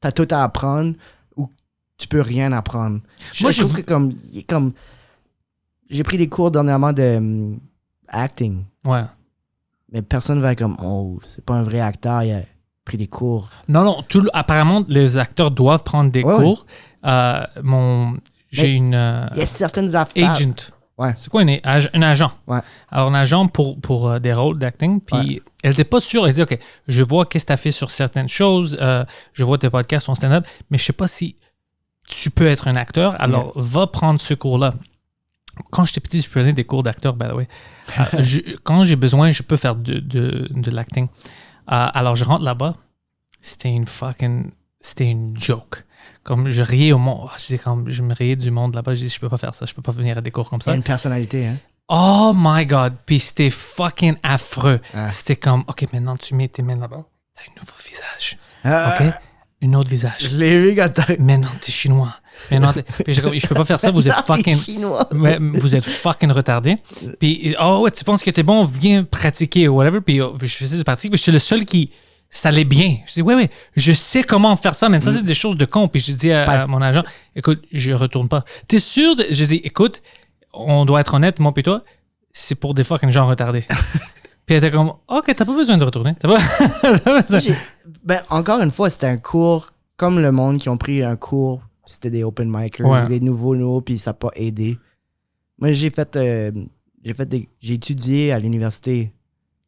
t'as tout à apprendre ou tu peux rien apprendre. Moi, je trouve que comme... J'ai pris des cours dernièrement de acting. Ouais. Mais personne va être comme, oh, c'est pas un vrai acteur, il a pris des cours. Non, apparemment, les acteurs doivent prendre des cours. J'ai une... il y a certaines affaires... Agent. Ouais. C'est quoi un agent? Ouais. Alors, un agent pour des rôles d'acting. Puis, elle n'était pas sûre. Elle dit, OK, je vois qu'est-ce que tu as fait sur certaines choses. Je vois tes podcasts, ton stand-up. Mais je sais pas si tu peux être un acteur. Alors, va prendre ce cours-là. Quand j'étais petit, je prenais des cours d'acteur, by the way. Quand j'ai besoin, je peux faire de l'acting. Alors, je rentre là-bas. C'était une joke. Comme je riais au monde. Je me riais du monde là-bas. Je dis, je peux pas faire ça. Je peux pas venir à des cours comme ça. Il y a une personnalité, hein? Oh my God. Puis c'était fucking affreux. C'était comme, OK, maintenant tu mets tes mains là-bas. T'as un nouveau visage. OK? Un autre visage. Je l'ai vu quand t'as... Maintenant, t'es chinois. Puis je peux pas faire ça. Vous êtes fucking... chinois. Vous êtes fucking retardé. Puis, oh ouais, tu penses que t'es bon, viens pratiquer ou whatever. Puis je faisais des pratiques. Puis je suis le seul qui... Ça allait bien. Je dis, ouais, je sais comment faire ça, mais ça, c'est des choses de con. Puis je dis à mon agent, écoute, je retourne pas. T'es sûr? Je dis, écoute, on doit être honnête, moi et toi, c'est pour des fucking gens retardés. Puis elle était comme, OK, t'as pas besoin de retourner. T'as pas besoin. Ben, encore une fois, c'était un cours comme le monde qui ont pris un cours, c'était des open micers, des nouveaux, puis ça n'a pas aidé. Moi, j'ai étudié à l'université.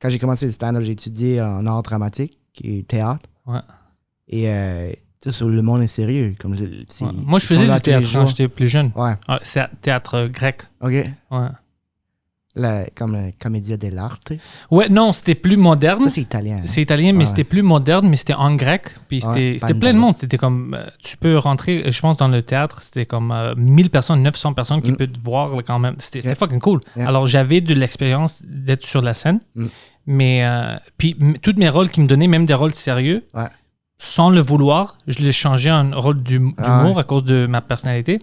Quand j'ai commencé le stand-up, j'ai étudié en art dramatique, qui est théâtre. Ouais. Et sur le monde est sérieux. Comme Moi, je faisais du théâtre quand j'étais plus jeune. Ouais. C'est théâtre grec. OK. Ouais. Comme la Commedia dell'arte. Ouais, non, c'était plus moderne. Ça, c'est italien. Hein? C'est italien, mais c'était plus moderne, mais c'était en grec. Puis c'était plein de monde. C'était comme, tu peux rentrer, je pense, dans le théâtre, c'était comme 1000 personnes, 900 personnes qui peuvent te voir là, quand même. C'était fucking cool. Alors, j'avais de l'expérience d'être sur la scène, mais puis tous mes rôles qui me donnaient, même des rôles sérieux, sans le vouloir, je les changeais en rôle d'humour à cause de ma personnalité.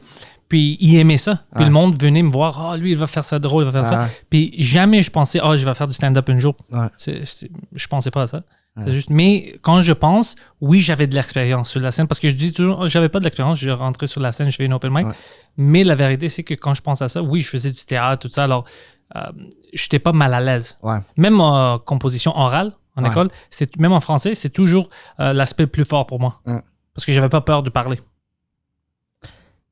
Puis il aimait ça. Puis le monde venait me voir. Ah, lui, il va faire ça drôle, il va faire ça. Puis jamais je pensais, je vais faire du stand-up un jour. Je pensais pas à ça. C'est juste. Mais quand je pense, oui, j'avais de l'expérience sur la scêne. Parce que je dis toujours, j'avais pas de l'expérience. Je rentrais sur la scène, je fais une open mic. Mais la vérité, c'est que quand je pense à ça, oui, je faisais du théâtre, tout ça. Alors, j'étais pas mal à l'aise. Même en composition orale, en école, même en français, c'est toujours l'aspect le plus fort pour moi. Parce que j'avais pas peur de parler.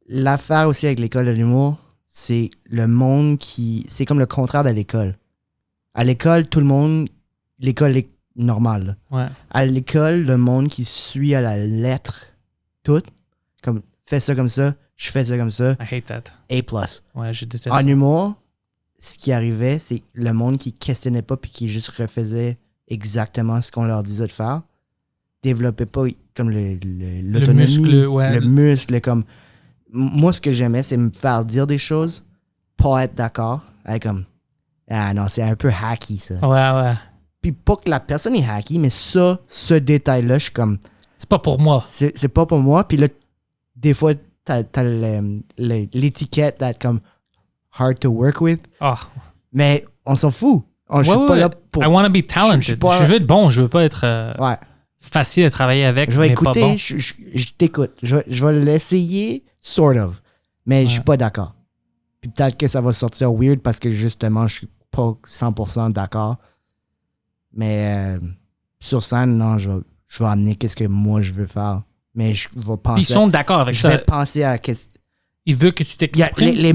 L'affaire aussi avec l'école de l'humour, c'est le monde qui... C'est comme le contraire de l'école. À l'école, tout le monde... L'école est normale. Ouais. À l'école, le monde qui suit à la lettre tout, comme fais ça comme ça, je fais ça comme ça. I hate that. A+. Ouais, je déteste En ça. humour, ce qui arrivait, c'est le monde qui questionnait pas puis qui juste refaisait exactement ce qu'on leur disait de faire. Développait pas comme l'autonomie, le muscle, comme... Moi, ce que j'aimais, c'est me faire dire des choses, pas être d'accord. Comme, non, c'est un peu hacky, ça. Ouais. Puis pas que la personne est hacky, mais ce détail-là, je suis comme... C'est pas pour moi. C'est pas pour moi. Puis là, des fois, t'as l'étiquette d'être comme hard to work with. Oh. Mais on s'en fout. Je suis pas là pour... I want to be talented. Je veux être bon, je veux pas être facile à travailler avec, je vais mais écouter, pas bon. Je t'écoute. Je vais l'essayer, sort of. Mais je suis pas d'accord. Puis peut-être que ça va sortir weird parce que justement, je suis pas 100% d'accord. Mais sur scène, non, je vais amener qu'est-ce que moi je veux faire. Mais je vais penser... Ils sont d'accord avec ça. Je vais penser à... Ils veulent que tu t'exprimes. Les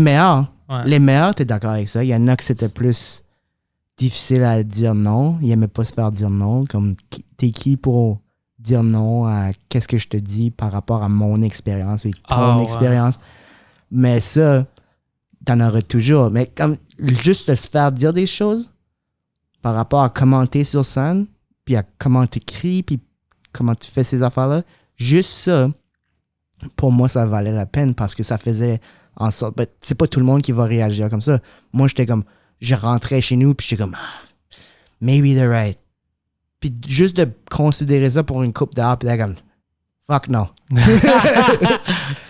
meilleurs, t'es d'accord avec ça. Il y en a que c'était plus difficile à dire non. Ils n'aimaient pas se faire dire non. Comme, t'es qui pour dire non à qu'est-ce que je te dis par rapport à mon expérience et ton expérience. Mais ça, t'en auras toujours. Mais comme juste se faire dire des choses par rapport à comment t'es sur scène, puis à comment t'écris, puis comment tu fais ces affaires-là, juste ça, pour moi, ça valait la peine parce que ça faisait en sorte... Ben, c'est pas tout le monde qui va réagir comme ça. Moi, j'étais comme... Je rentrais chez nous, puis j'étais comme... Maybe they're right. Puis juste de considérer ça pour une coupe d'heure, puis d'être comme... Fuck no.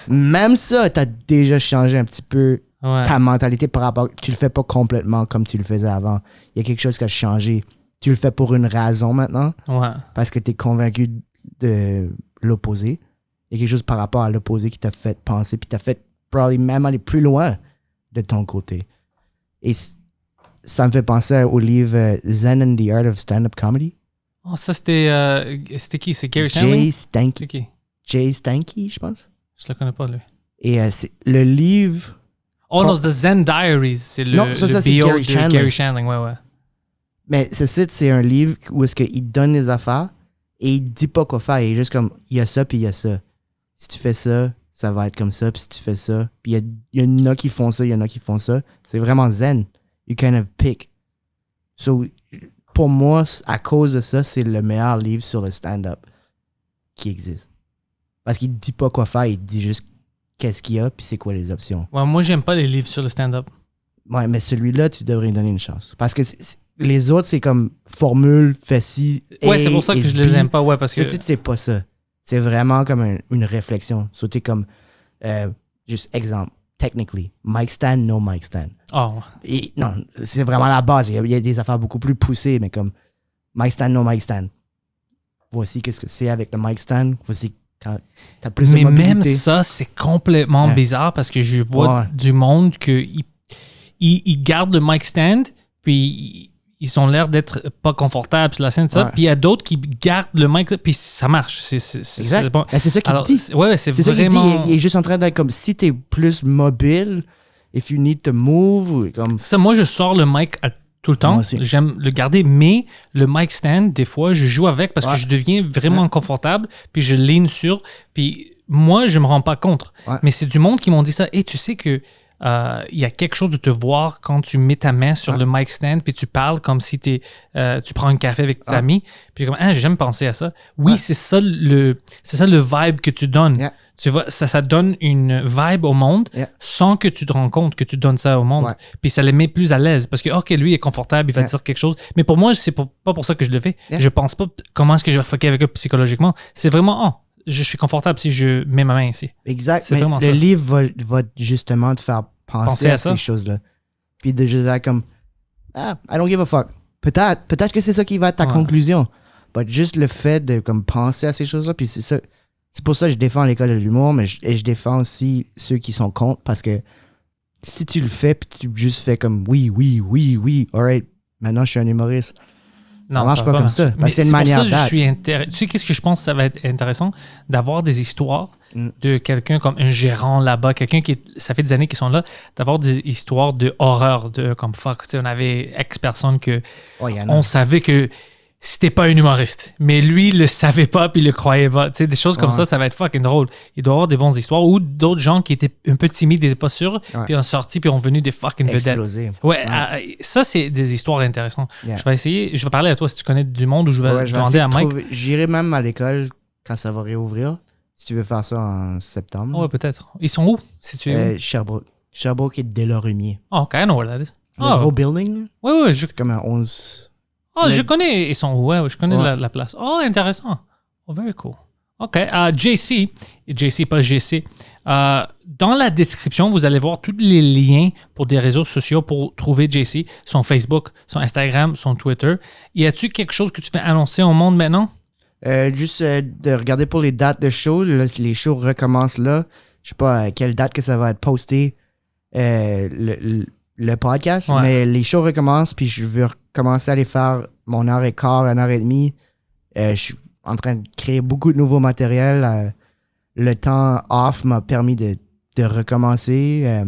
Même ça, t'as déjà changé un petit peu Ouais. ta mentalité par rapport... Tu le fais pas complètement comme tu le faisais avant. Il y a quelque chose qui a changé. Tu le fais pour une raison maintenant, Ouais. parce que tu es convaincu de l'opposé. Il y a quelque chose par rapport à l'opposé qui t'a fait penser, puis t'a fait probablement même aller plus loin de ton côté. Et ça me fait penser au livre Zen and the Art of Stand-Up Comedy. Oh, ça, c'était qui? C'est Gary Shandling? Jay Stanky. C'est qui? Jay Stanky, je pense. Je le connais pas, lui. Et c'est le livre... Oh non, The Zen Diaries. C'est le, Non, ça, le c'est bio Gary de Shandling. Gary Shandling. Ouais. Mais ce site, c'est un livre où est-ce qu'il donne les affaires et il dit pas quoi faire. Il est juste comme, il y a ça, puis il y a ça. Si tu fais ça, ça va être comme ça. Puis si tu fais ça, puis il y en a qui font ça, il y en a qui font ça. C'est vraiment zen. You kind of pick. So, pour moi, à cause de ça, c'est le meilleur livre sur le stand-up qui existe. Parce qu'il dit pas quoi faire, il dit juste qu'est-ce qu'il y a, puis c'est quoi les options. Ouais, moi, j'aime pas les livres sur le stand-up. Ouais, mais celui-là, tu devrais lui donner une chance. Parce que les autres, c'est comme formule, fais ci. Ouais, c'est pour ça que je les aime pas. Ouais, parce que. C'est pas ça. C'est vraiment comme une réflexion. So, t'es comme, juste exemple, technically, mic stand, no mic stand. Oh, Et non, c'est vraiment la base. Il y a des affaires beaucoup plus poussées, mais comme mic stand, no mic stand. Voici qu'est-ce que c'est avec le mic stand. Voici quand t'as plus de mais mobilité. même ça, c'est complètement bizarre parce que je vois du monde qu'ils gardent le mic stand, puis ils ont l'air d'être pas confortables sur la scène, ça. Puis il y a d'autres qui gardent le mic, puis ça marche. C'est bon. Ben, c'est ça qu'il dit. Ouais, c'est ça vraiment... qu'il dit. Il est juste en train d'être comme, si t'es plus mobile, if you need to move, comme... Ça, moi, je sors le mic tout le temps. J'aime le garder, mais le mic stand, des fois, je joue avec parce que je deviens vraiment confortable, puis je lean sur, puis moi, je me rends pas compte. Mais c'est du monde qui m'ont dit ça. Et tu sais que il y a quelque chose de te voir quand tu mets ta main sur le mic stand puis tu parles comme si tu prends un café avec tes amis, puis comme j'ai jamais pensé à ça. Oui, c'est ça le vibe que tu donnes. Tu vois, ça donne une vibe au monde sans que tu te rends compte que tu donnes ça au monde. Puis ça les met plus à l'aise parce que, OK, lui est confortable, il va dire quelque chose. Mais pour moi, c'est pas pour ça que je le fais. Je pense pas comment est-ce que je vais fucker avec eux psychologiquement. C'est vraiment, je suis confortable si je mets ma main ici. Exact. C'est mais vraiment le ça. livre va justement te faire penser à ces choses-là. Puis de juste être comme, I don't give a fuck. Peut-être que c'est ça qui va être ta conclusion. Mais juste le fait de comme penser à ces choses-là, puis c'est ça. C'est pour ça que je défends l'école de l'humour, mais je défends aussi ceux qui sont contre, parce que si tu le fais, puis tu juste fais comme oui, alright, maintenant je suis un humoriste. Ça marche pas comme ça. Parce que c'est une manière d'être. Tu sais, qu'est-ce que je pense que ça va être intéressant? D'avoir des histoires de quelqu'un comme un gérant là-bas, quelqu'un ça fait des années qu'ils sont là, d'avoir des histoires de horreur, de comme fuck. Tu sais, on avait X personnes que on savait que c'était pas un humoriste. Mais lui, il le savait pas puis il le croyait pas. Tu sais, des choses comme ça va être fucking drôle. Il doit y avoir des bonnes histoires. Ou d'autres gens qui étaient un peu timides, n'étaient pas sûrs, puis ont sorti, puis ont venu des fucking vedettes. Ça, c'est des histoires intéressantes. Je vais essayer, je vais parler à toi si tu connais du monde, ou je vais demander à Mike. J'irai même à l'école quand ça va réouvrir, si tu veux faire ça en septembre. Ouais, peut-être. Ils sont où, si tu es Sherbrooke. Sherbrooke est Delorumier. Oh, OK, I know where that is. Le gros building. Ouais. C'est comme un 11... Oh, je connais, ils sont où? Ouais, je connais la place. Oh, intéressant. Oh, very cool. OK. JC, pas GC. Dans la description, vous allez voir tous les liens pour des réseaux sociaux pour trouver JC, son Facebook, son Instagram, son Twitter. Y a-tu quelque chose que tu fais annoncer au monde maintenant? Juste de regarder pour les dates de shows. Les shows recommencent là. Je sais pas à quelle date que ça va être posté. Le podcast, mais les shows recommencent, puis je veux recommencer à aller faire mon heure et quart, 1h30. Je suis en train de créer beaucoup de nouveaux matériels. Le temps off m'a permis de recommencer.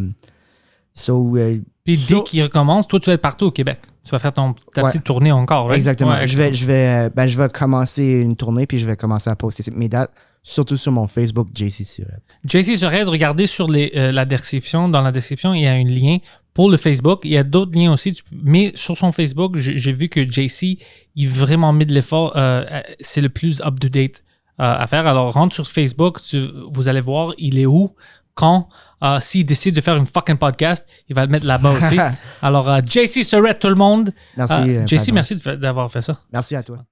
Puis dès qu'il recommence, toi, tu vas être partout au Québec. Tu vas faire ta petite tournée encore. Right? Exactement. Je vais commencer une tournée, puis je vais commencer à poster mes dates, surtout sur mon Facebook, JC Surette. JC Surette, regardez sur la description. Dans la description, il y a un lien pour le Facebook. Il y a d'autres liens aussi. Mais sur son Facebook, j'ai vu que JC, il vraiment mis de l'effort. C'est le plus up-to-date à faire. Alors, rentre sur Facebook. Vous allez voir, il est où, quand. S'il décide de faire une fucking podcast, il va le mettre là-bas aussi. Alors, JC Surette, tout le monde. Merci. JC, merci d'avoir fait ça. Merci à toi.